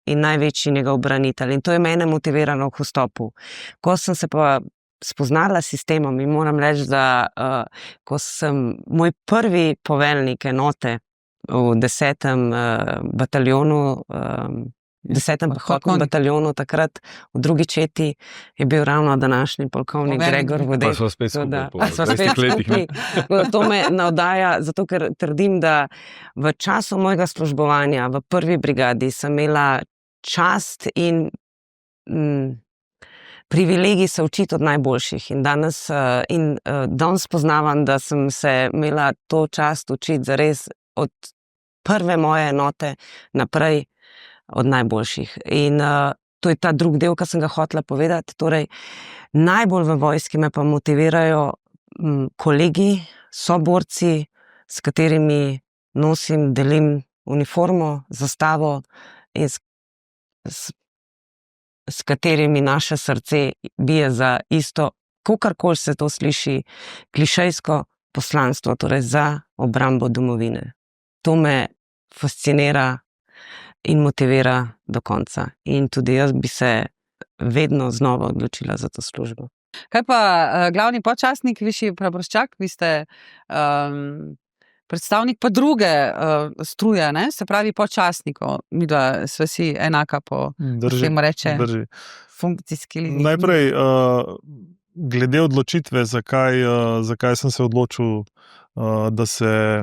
in največji njegov branitelj. In to je mene motiviralo k vstopu. Ko sem se pa spoznala s sistemom in moram reči, da ko sem moj prvi poveljnik enote v 10. bataljonu, 10. pehotnem bataljonu, takrat v drugi četi je bil ravno današnji polkovnik Gregor Vodeb. Pa smo spet skupaj po Sva spet 20 letih. skupaj. To me navdaja, zato ker trdim, da v času mojega službovanja v prvi brigadi sem imela čast in privilegij se učiti od najboljših. In danes spoznavam, da sem se imela to čast učiti zares od prve moje enote naprej od najboljših. In to je ta drugi del, ki sem ga hotela povedati. Torej, najbolj v vojski me pa motivirajo kolegi, soborci, s katerimi nosim, delim uniformo, zastavo in s katerimi naše srce bije za isto, kakorkoli se to sliši, klišejsko poslanstvo, torej za obrambo domovine. To me fascinira in motivira do konca. In tudi jaz bi se vedno znova odločila za to službo. Kaj pa glavni podčastnik, višji praporščak, vi ste predstavnik pa druge struje, ne? Se pravi podčastnikov. Midva sva si enaka po temu reče funkcijski liniji. Najprej, glede odločitve, zakaj sem se odločil, da se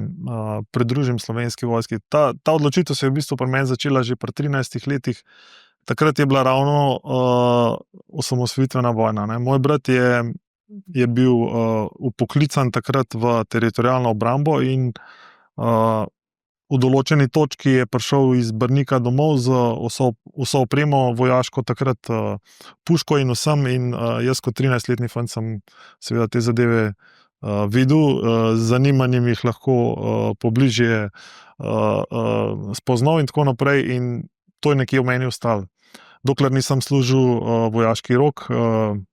pridružim Slovenski vojski. Ta odločitev se je v bistvu pri meni začela že pri 13 letih. Takrat je bila ravno osamosvojitvena vojna, ne. Moj brat je bil vpoklican takrat v teritorialno obrambo in v določeni točki je prišel iz Brnika domov z vso opremo vojaško, takrat puško in vsem, in jaz kot 13-letni fant sem seveda te zadeve videl, z zanimanjem jih lahko pobližje spoznal in tako naprej, in to je nekje v meni ostalo. Dokler nisem služil vojaški rok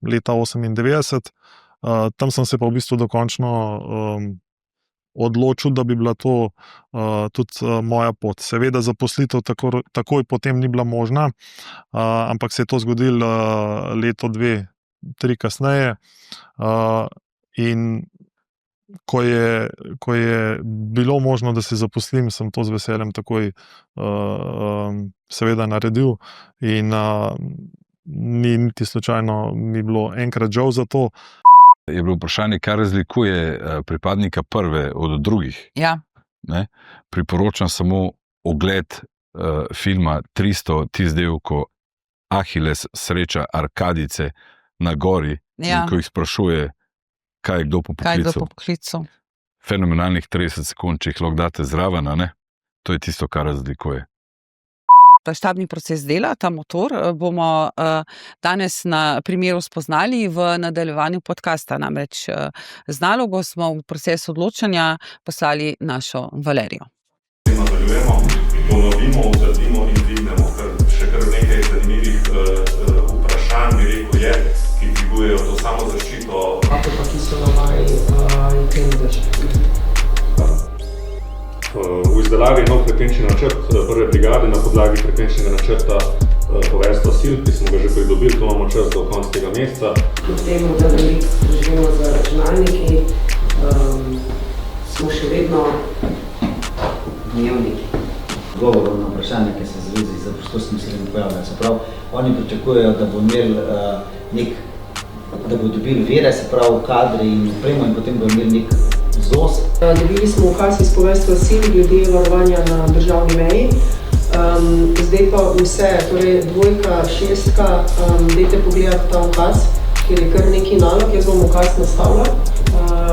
leta 98, tam sem se pa v bistvu dokončno odločil, da bi bila to tudi moja pot. Seveda zaposlitev takoj potem ni bila možna, ampak se je to zgodilo leto, 2, 3 kasneje, in ko je bilo možno, da se zaposlim, sem to z veseljem takoj seveda naredil in ni niti slučajno mi bilo enkrat žal za to. Je bilo vprašanje, kaj razlikuje pripadnika prve od drugih. Ja. Ne? Priporočam samo ogled filma 300, tisti del, ko Ahiles sreča Arkadice na gori, in ko jih sprašuje, kaj je kdo po poklicu. Fenomenalnih 30 sekund, če jih lahko date zraven, ne? To je tisto, kar razlikuje. ta štabni proces dela, ta motor, bomo danes na primeru spoznali v nadaljevanju podcasta. Namreč z nalogo smo v proces odločanja poslali našo Valerijo. Nadaljujemo, ponovimo, utrdimo in dvignemo, ker še kar nekaj zanimivih vprašanj, bi rekel, je, ki dvigujejo to samozaščito. Kako pa kiselovaj in kremdež? V izdelavi nov frekvenčni načrt prve brigade na podlagi frekvenčnega načrta poveljstva sil, ki smo ga že pridobili, to imamo čas do konca tega meseca. Kljub temu, da veliko živimo z računalniki, smo še vedno dnevniki. Odgovorov na vprašanje, ki se v zvezi z prostorskim silami pojavljajo. Se pravi, oni pričakujejo, da bo imeli da bo dobili vire, se pravi kadre in opremo in potem bo imeli nek ZOS. Dobili smo ukaz iz poveljstva sil glede varovanja na državni meji. Zdaj pa vse, torej 2, 6, dajte pogledati ta ukaz, kjer je kar neki nalog, jaz bom ukaz nastavila.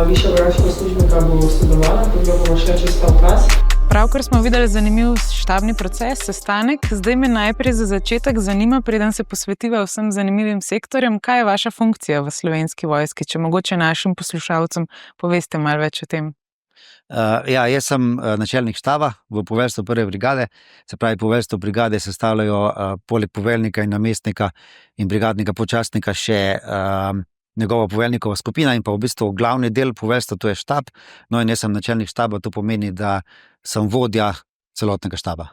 Višja vojaška uslužbenka bo sodelovala, tako bomo šli čez ta ukaz. Pravkar smo videli zanimiv štabni proces, sestanek. Zdaj me najprej za začetek zanima, preden se posvetiva vsem zanimivim sektorjem, kaj je vaša funkcija v Slovenski vojski, če mogoče našim poslušalcem poveste malo več o tem. Jaz sem načelnik štaba v poveljstvu prve brigade, se pravi poveljstvo brigade sestavljajo poleg poveljnika in namestnika in brigadnega počastnika še njegova poveljnikova skupina in pa v bistvu glavni del poveljstva, to je štab. No in jaz sem načelnik štaba, to pomeni, da sem vodja celotnega štaba.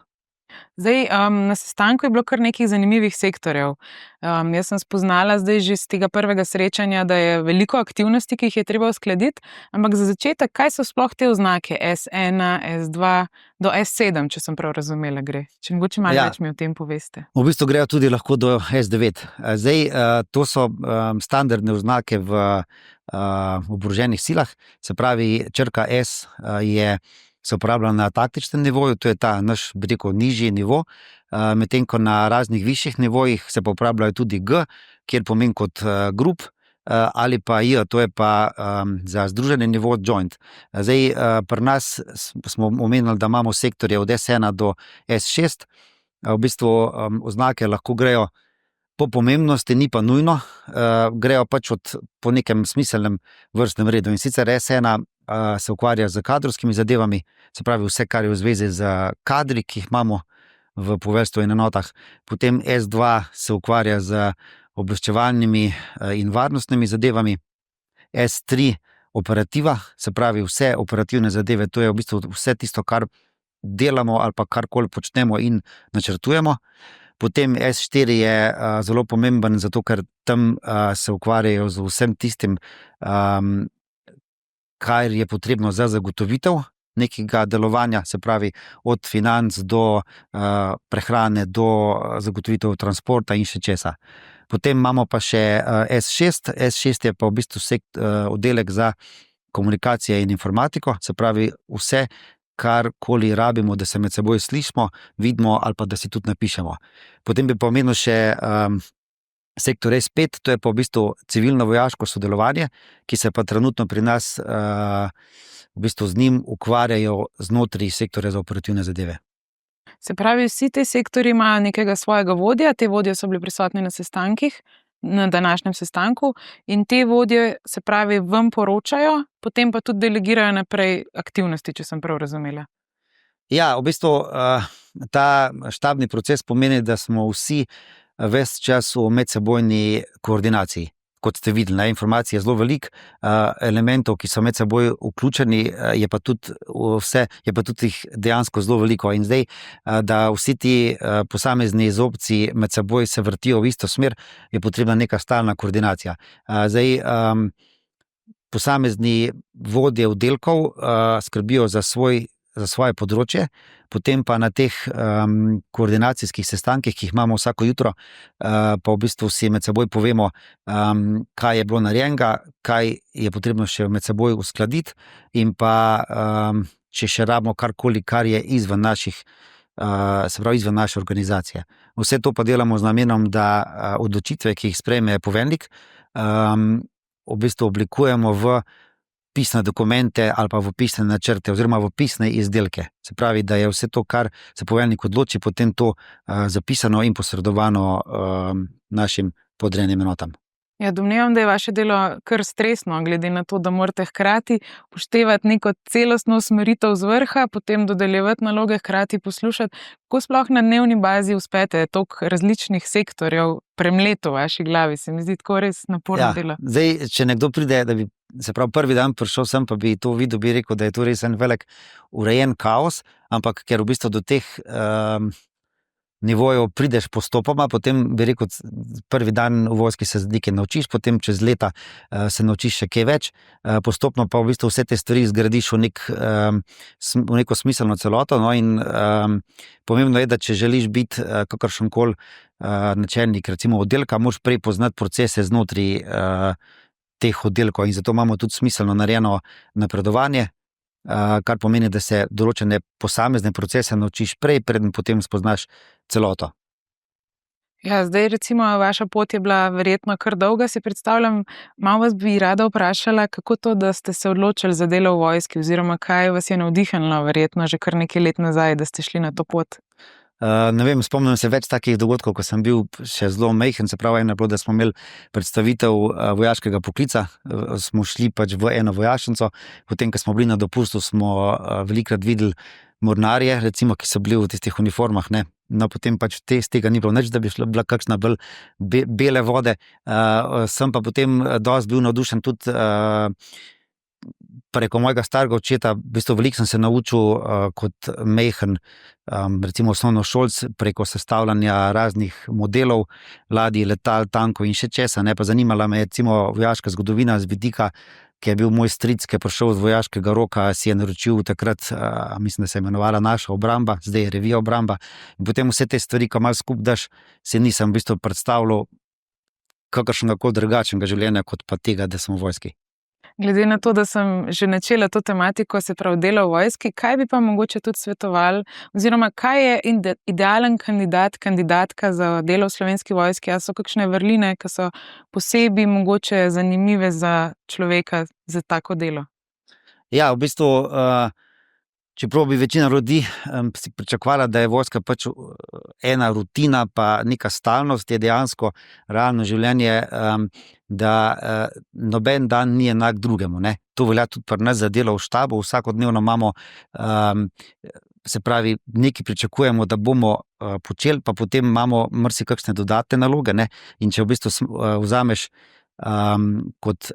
Zdaj, na sestanku je bilo kar nekih zanimivih sektorjev. Jaz sem spoznala zdaj že z tega prvega srečanja, da je veliko aktivnosti, ki jih je treba uskladiti, ampak za začetek, kaj so sploh te oznake S1, S2 do S7, če sem prav razumela, gre? Če mogoče malo več mi o tem poveste. V bistvu grejo tudi lahko do S9. Zdaj, to so standardne oznake v oboroženih silah, se pravi, črka S se uporablja na taktičnem nivoju, to je ta naš, bi rekel, nižji nivo, medtem ko na raznih višjih nivojih se pa uporabljajo tudi G, kjer pomeni kot grup, ali pa J, to je pa za združeni nivo joint. Zdaj, pri nas smo omenili, da imamo sektorje od S1 do S6, v bistvu oznake lahko grejo po pomembnosti, ni pa nujno, grejo pač po nekem smiselnem vrstnem redu. In sicer S1 se ukvarja z kadrovskimi zadevami, se pravi vse, kar je v zvezi z kadri, ki jih imamo v poveljstvu in enotah. Potem S2 se ukvarja z obveščevalnimi in varnostnimi zadevami. S3 operativa, se pravi vse operativne zadeve, to je v bistvu vse tisto, kar delamo ali pa karkoli počnemo in načrtujemo. Potem S4 je zelo pomemben, zato ker tam se ukvarjajo z vsem tistim, kar je potrebno za zagotovitev nekega delovanja, se pravi od financ do prehrane, do zagotovitev transporta in še česa. Potem imamo pa še S6. S6 je pa v bistvu oddelek za komunikacije in informatiko, se pravi vse, karkoli rabimo, da se med seboj slišimo, vidimo ali pa da si tudi napišemo. Potem bi pa omenil še sektor S5, to je pa v bistvu civilno-vojaško sodelovanje, ki se pa trenutno pri nas v bistvu z njim ukvarjajo znotraj sektorja za operativne zadeve. Se pravi, vsi te sektorji imajo nekega svojega vodja, te vodje so bili prisotni na sestankih, na današnjem sestanku in te vodje, se pravi, vam poročajo, potem pa tudi delegirajo naprej aktivnosti, če sem prav razumela. Ja, v bistvu ta štabni proces pomeni, da smo vsi ves čas v medsebojni koordinaciji. Kot ste videli, informacij je zelo veliko, elementov, ki so med seboj vključeni, je pa tudi jih dejansko zelo veliko. In zdaj, da vsi ti posamezni zobci med seboj se vrtijo v isto smer, je potrebna neka stalna koordinacija. Zdaj, posamezni vodje oddelkov skrbijo za svoje področje, potem pa na teh koordinacijskih sestankih, ki jih imamo vsako jutro, pa v bistvu si med seboj povemo, kaj je bilo narejenega, kaj je potrebno še med seboj uskladiti in pa če še rabimo karkoli, kar je izven naše organizacije. Vse to pa delamo z namenom, da odločitve, ki jih sprejme poveljnik, v bistvu oblikujemo v pisne dokumente ali pa v pisne načrte oziroma v pisne izdelke. Se pravi, da je vse to, kar se poveljnik odloči, potem to zapisano in posredovano našim podrejenim enotam. Ja, domnevam, da je vaše delo kar stresno, glede na to, da morate hkrati upoštevati neko celostno usmeritev z vrha, potem dodeljevati naloge, hkrati poslušati. Kako sploh na dnevni bazi uspete toliko različnih sektorjev premleto v vaši glavi? Se mi zdi tako res naporno delo. Zdaj, če nekdo pride, da bi se pravi prvi dan prišel sem, pa bi to videl, bi rekel, da je to res en velik urejen kaos, ampak ker v bistvu do teh nivojev prideš postopoma, potem bi rekel, prvi dan v vojski se nekaj naučiš, potem čez leta se naučiš še kaj več, postopno pa v bistvu vse te stvari zgradiš v neko smiselno celoto, no, in pomembno je, da če želiš biti kakršenkoli načelnik, recimo oddelka, moraš prej poznati procese znotraj teh oddelkov in zato imamo tudi smiselno narejeno napredovanje, kar pomeni, da se določene posamezne procese naučiš prej, preden potem spoznaš celoto. Ja, zdaj recimo vaša pot je bila verjetno kar dolga, si predstavljam. Malo vas bi rada vprašala, kako to, da ste se odločili za delo v vojski oziroma kaj vas je navdihnilo verjetno že kar nekaj let nazaj, da ste šli na to pot? Ne vem, spomnim se več takih dogodkov, ko sem bil še zelo majhen, se pravi, eno je bilo, da smo imeli predstavitev vojaškega poklica, smo šli pač v eno vojašnico, potem, ko smo bili na dopustu, smo velikrat videli mornarje, recimo, ki so bili v tistih uniformah, ne. No, potem pač z tega ni bilo nič, da bi bila kakšna bolj bele vode, sem pa potem dosti bil navdušen tudi preko mojega starega očeta, v bistvu veliko sem se naučil kot majhen, recimo osnovnošolc, preko sestavljanja raznih modelov, ladij, letal, tankov in še česa, ne, pa zanimala me je recimo vojaška zgodovina z vidika, ki je bil moj stric, ki je prišel z vojaškega roka, si je naročil takrat, mislim, da se je imenovala Naša obramba, zdaj je Revija obramba, in potem vse te stvari, ko malo skupaj daš, se nisem v bistvu predstavljal kakršnega koli drugačnega življenja, kot pa tega, da sem v vojski. Glede na to, da sem že načela to tematiko, se pravi delo v vojski, kaj bi pa mogoče tudi svetovali, oziroma kaj je idealen kandidatka za delo v Slovenski vojski? A so kakšne vrline, ki so posebej mogoče zanimive za človeka za tako delo? Ja, v bistvu, čeprav bi večina ljudi si pričakovala, da je vojska pač ena rutina, pa neka stalnost, je dejansko realno življenje, da noben dan ni enak drugemu, ne. To velja tudi pri nas za delo v štabu, vsakodnevno imamo, se pravi, nekaj pričakujemo, da bomo počeli, pa potem imamo marsikakšne dodatne naloge, ne. In če v bistvu vzameš kot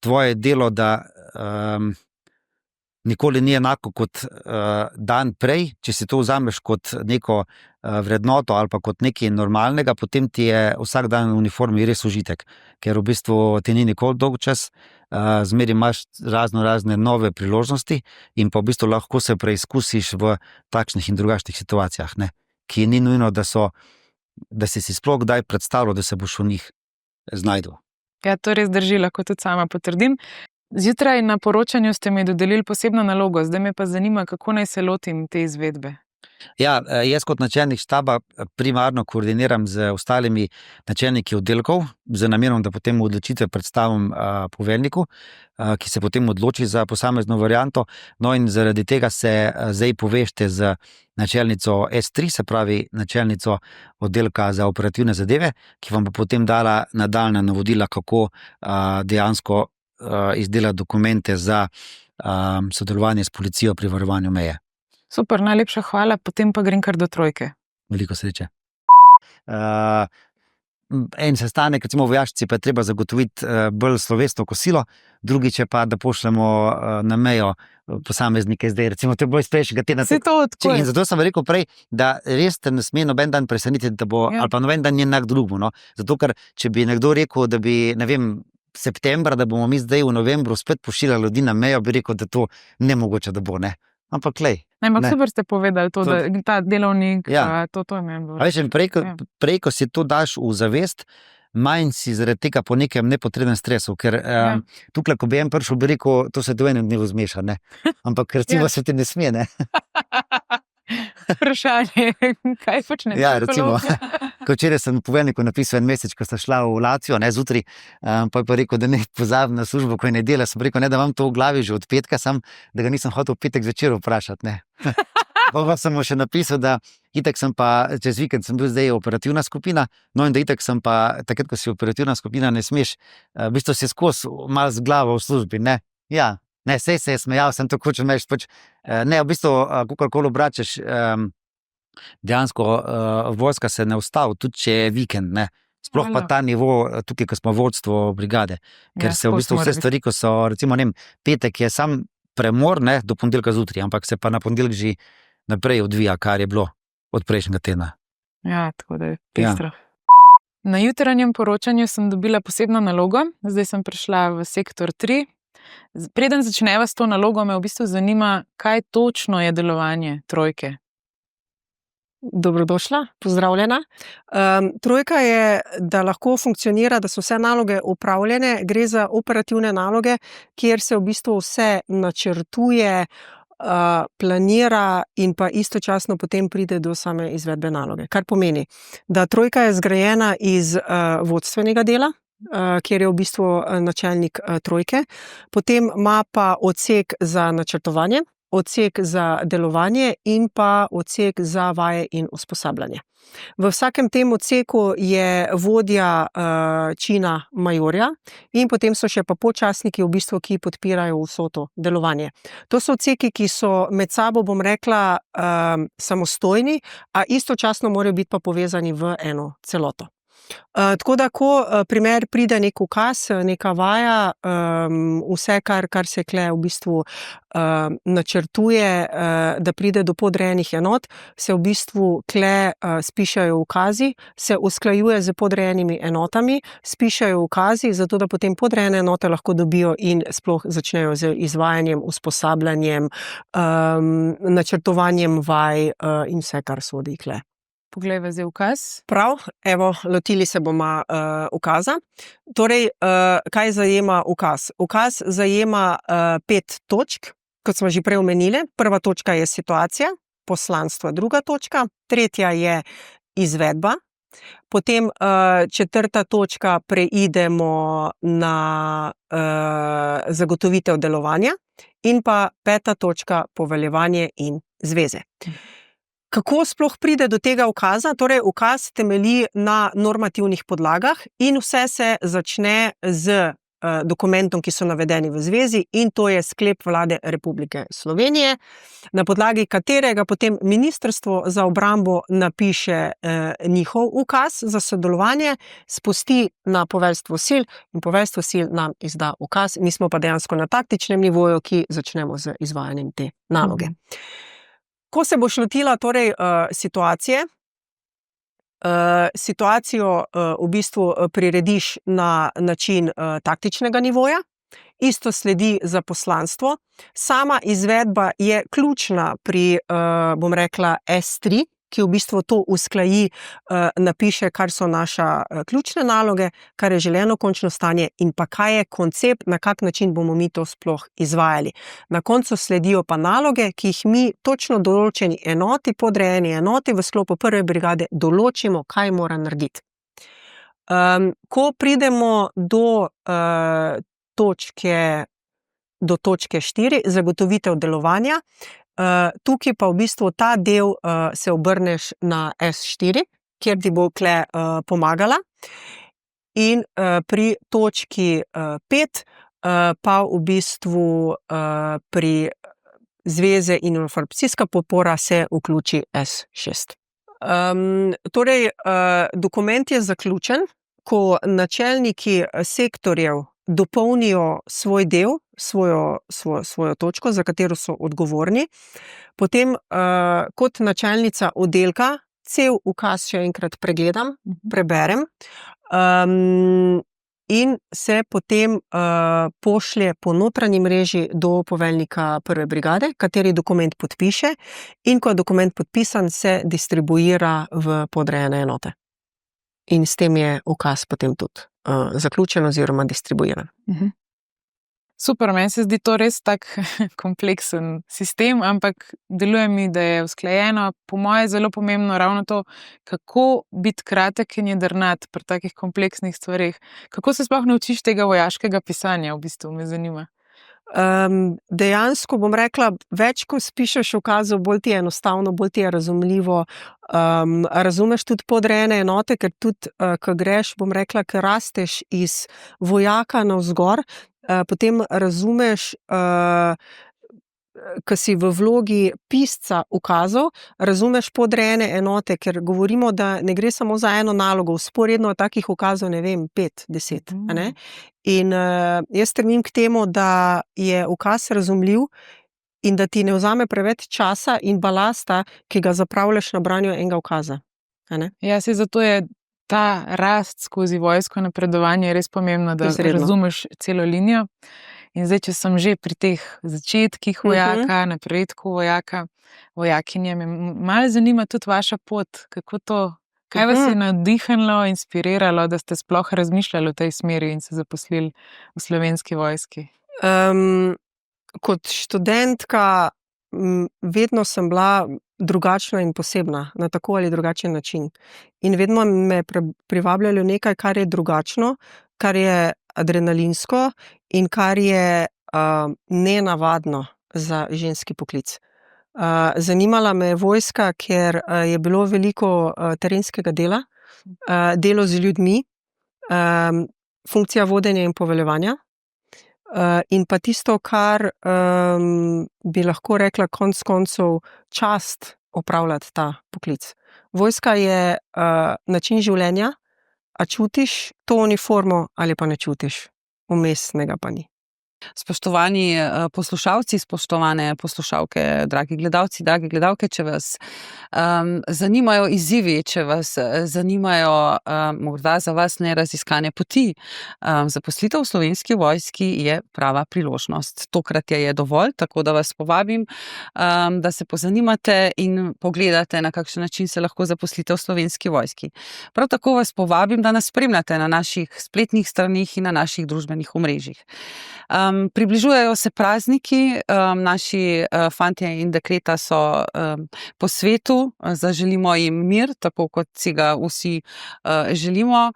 tvoje delo, da nikoli ni enako kot dan prej, če si to vzameš kot neko vrednoto ali pa kot nekaj normalnega, potem ti je vsak dan v uniformi res užitek, ker v bistvu ti ni nikoli dolg čas, zmeraj imaš razne nove priložnosti in pa v bistvu lahko se preizkusiš v takšnih in drugačnih situacijah, ne, ki ni nujno, da si sploh kdaj predstavljal, da se boš v njih znajdel. Ja, to res drži, lahko tudi sama potrdim. Zjutraj na poročanju ste mi dodelili posebno nalogo, zdaj me pa zanima, kako naj se lotim te izvedbe. Ja, jaz kot načelnik štaba primarno koordiniram z ostalimi načelniki oddelkov, z namenom, da potem odločitve predstavim poveljniku, ki se potem odloči za posamezno varianto. No, in zaradi tega se zdaj povežete z načelnico S3, se pravi načelnico oddelka za operativne zadeve, ki vam bo potem dala nadaljnja navodila, kako dejansko izdelati dokumente za sodelovanje s policijo pri varovanju meje. Super, najlepša hvala, potem pa grem kar do trojke. Veliko sreče. En sestanek, recimo v vojašnici, pa je treba zagotoviti bolj slovesno kosilo, drugič je pa, da pošljemo na mejo posameznike zdaj, recimo to je bolj iz prejšnjega tedna. In zato sem rekel prej, da res te ne sme noben dan presenetiti, da bo, ali pa noben dan je enak drugemu, no. Zato, ker če bi nekdo rekel, da bi, ne vem, septembra, da bomo mi zdaj v novembru spet pošiljali ljudi na mejo, bi rekel, da to nemogoče, da bo, ne. Ampak klej. Ampak super ste povedali to, da ta delovnik, to je meni. A veš, prej, ko si to daš v zavest, manj si zaradi tega po nekem nepotrebnem stresu, ker tukaj, ko bi en prišel, bi rekel, to se do enem dnevu zmeša, ne. Ampak recimo se ti ne sme, ne. Vprašanje, kaj počne? Ja, recimo. Ko včeraj sem poveljniku napisal en mesec, ko sta šla v Lacijo, ne zjutraj, pa je pa rekel, da ne pozabim na službo, ko je nedelja. Sem rekel, ne, da imam to v glavi že od petka, sam, da ga nisem hotel v petek zvečer vprašati. Ne. Pa sem mu še napisal, da itak sem pa, čez vikend sem bil zdaj operativna skupina, no in da itak sem pa, takrat, ko si operativna skupina, ne smeš, v bistvu si skozi malo z glavo v službi, ne. Ja, ne, sej se je smejal, sem tako hočem reči, pač, ne, v bistvu, kakorkoli obračaš, dejansko vojska se ne ustavi, tudi če je vikend, ne. Sploh pa ta nivo, tukaj, ko smo vodstvo brigade, ker se v bistvu vse stvari, ko so, recimo, ne vem, petek je sam premor, ne, do ponedeljka zjutraj, ampak se pa na ponedeljek že naprej odvija, kar je bilo od prejšnjega tedna. Ja, tako da je pestro. Na jutranjem poročanju sem dobila posebno nalogo, zdaj sem prišla v sektor 3. Preden začneva s to nalogo, me v bistvu zanima, kaj točno je delovanje trojke. Dobrodošla, pozdravljena. Trojka je, da lahko funkcionira, da so vse naloge upravljene. Gre za operativne naloge, kjer se v bistvu vse načrtuje, planira in pa istočasno potem pride do same izvedbe naloge. Kar pomeni, da trojka je zgrajena iz vodstvenega dela, kjer je v bistvu načelnik trojke, potem ima pa odsek za načrtovanje, odsek za delovanje in pa odsek za vaje in usposabljanje. V vsakem tem odseku je vodja čina majorja in potem so še pa počasniki v bistvu, ki podpirajo vso to delovanje. To so odseki, ki so med sabo, bom rekla, samostojni, a istočasno morajo biti pa povezani v eno celoto. Tako da, ko primer pride nek ukaz, neka vaja, vse, kar se kle v bistvu načrtuje, da pride do podrejenih enot, se v bistvu kle spišajo ukazi, se usklajuje z podrejenimi enotami, spišajo ukazi, zato da potem podrejene enote lahko dobijo in sploh začnejo z izvajanjem, usposabljanjem, načrtovanjem vaj in vse, kar sodi kle. Poglejva zdaj ukaz. Prav, evo, lotili se bomo ukaza. Torej, kaj zajema ukaz? Ukaz zajema 5 točk, kot smo že prej omenili. Prva točka je situacija, poslanstvo, druga točka, tretja je izvedba, potem 4. točka preidemo na zagotovitev delovanja in pa 5. točka poveljevanje in zveze. Kako sploh pride do tega ukaza? Torej, ukaz temelji na normativnih podlagah in vse se začne z dokumentom, ki so navedeni v zvezi, in to je sklep Vlade Republike Slovenije, na podlagi katerega potem Ministrstvo za obrambo napiše njihov ukaz za sodelovanje, spusti na poveljstvo sil in poveljstvo sil nam izda ukaz. Mi smo pa dejansko na taktičnem nivoju, ki začnemo z izvajanjem te naloge. Ko se boš lotila torej situacije, situacijo v bistvu prirediš na način taktičnega nivoja, isto sledi za poslanstvo. Sama izvedba je ključna pri, bom rekla, S3, ki v bistvu to usklaji, napiše, kar so naša ključne naloge, kar je želeno končno stanje in pa kaj je koncept, na kak način bomo mi to sploh izvajali. Na koncu sledijo pa naloge, ki jih mi točno določeni enoti, podrejeni enoti v sklopu prve brigade določimo, kaj mora narediti. Ko pridemo do točke 4, zagotovitev delovanja, tukaj pa v bistvu ta del se obrneš na S4, kjer ti bo kle pomagala. In pri točki 5 pa v bistvu pri zveze in informacijska podpora se vključi S6. Torej, dokument je zaključen, ko načelniki sektorjev dopolnijo svoj del, svojo točko, za katero so odgovorni. Potem kot načelnica oddelka cel ukaz še enkrat pregledam, preberem in se potem pošlje po notranji mreži do poveljnika prve brigade, kateri dokument podpiše, in ko je dokument podpisan, se distribuira v podrejene enote. In s tem je ukaz potem tudi zaključen oziroma distribuiran. Super, meni se zdi to res tak kompleksen sistem, ampak deluje mi, da je usklajeno. Po moje je zelo pomembno ravno to, kako biti kratek in jedrnat pri takih kompleksnih stvareh. Kako se sploh naučiš tega vojaškega pisanja, v bistvu me zanima. Dejansko bom rekla, več ko spišeš ukazov, bolj ti je enostavno, bolj ti je razumljivo. Razumeš tudi podrejene enote, ker tudi, ko greš, bom rekla, ko rasteš iz vojaka navzgor, potem razumeš, ko si v vlogi pisca ukazov, razumeš podrejene enote, ker govorimo, da ne gre samo za eno nalogo, vzporedno takih ukazov, ne vem, 5, 10, a ne? In jaz stremim k temu, da je ukaz razumljiv in da ti ne vzame preveč časa in balasta, ki ga zapravljaš na branju enega ukaza, a ne? Ja, saj zato je ta rast skozi vojsko napredovanje res pomembno, da Izredno. razumeš celo linijo. In zdaj, če sem že pri teh začetkih vojaka, napredku vojaka, vojakinje, me malo zanima tudi vaša pot. Kako to, kaj vas je navdihnilo, inspiriralo, da ste sploh razmišljali v tej smeri in se zaposlili v Slovenski vojski? Kot študentka vedno sem bila drugačna in posebna, na tako ali drugačen način. In vedno me je privabljalo nekaj, kar je drugačno, kar je adrenalinsko in kar je nenavadno za ženski poklic. Zanimala me je vojska, ker je bilo veliko terenskega dela, delo z ljudmi, funkcija vodenja in poveljevanja. In pa tisto, kar bi lahko rekla konec koncev čast opravljati ta poklic. Vojska je način življenja, a čutiš to uniformo ali pa ne čutiš, vmesnega pa ni. Spoštovani poslušalci, spoštovane poslušalke, dragi gledalci, drage gledalke, če vas zanimajo izzivi, če vas zanimajo morda za vas neraziskane poti, zaposlitev v Slovenski vojski je prava priložnost. Tokrat je dovolj, tako da vas povabim, da se pozanimate in pogledate, na kakšen način se lahko zaposlite v Slovenski vojski. Prav tako vas povabim, da nas spremljate na naših spletnih stranih in na naših družbenih omrežjih. Približujejo se prazniki, naši fantje in dekleta so po svetu, zaželimo jim mir, tako kot si ga vsi želimo.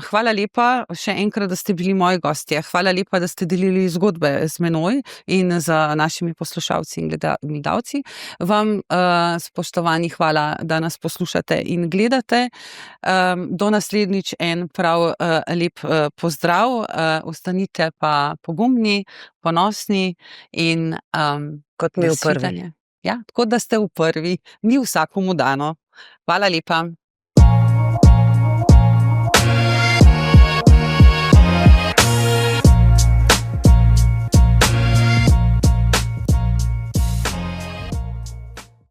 Hvala lepa še enkrat, da ste bili moji gostje. Hvala lepa, da ste delili zgodbe z menoj in z našimi poslušalci in gledalci. Vam, spoštovani, hvala, da nas poslušate in gledate. Do naslednjič en prav lep pozdrav. Ostanite pa pogumni, ponosni in Kot mi v prvi. nasvidenje. Ja, tako da ste v prvi, ni vsakomu dano. Hvala lepa.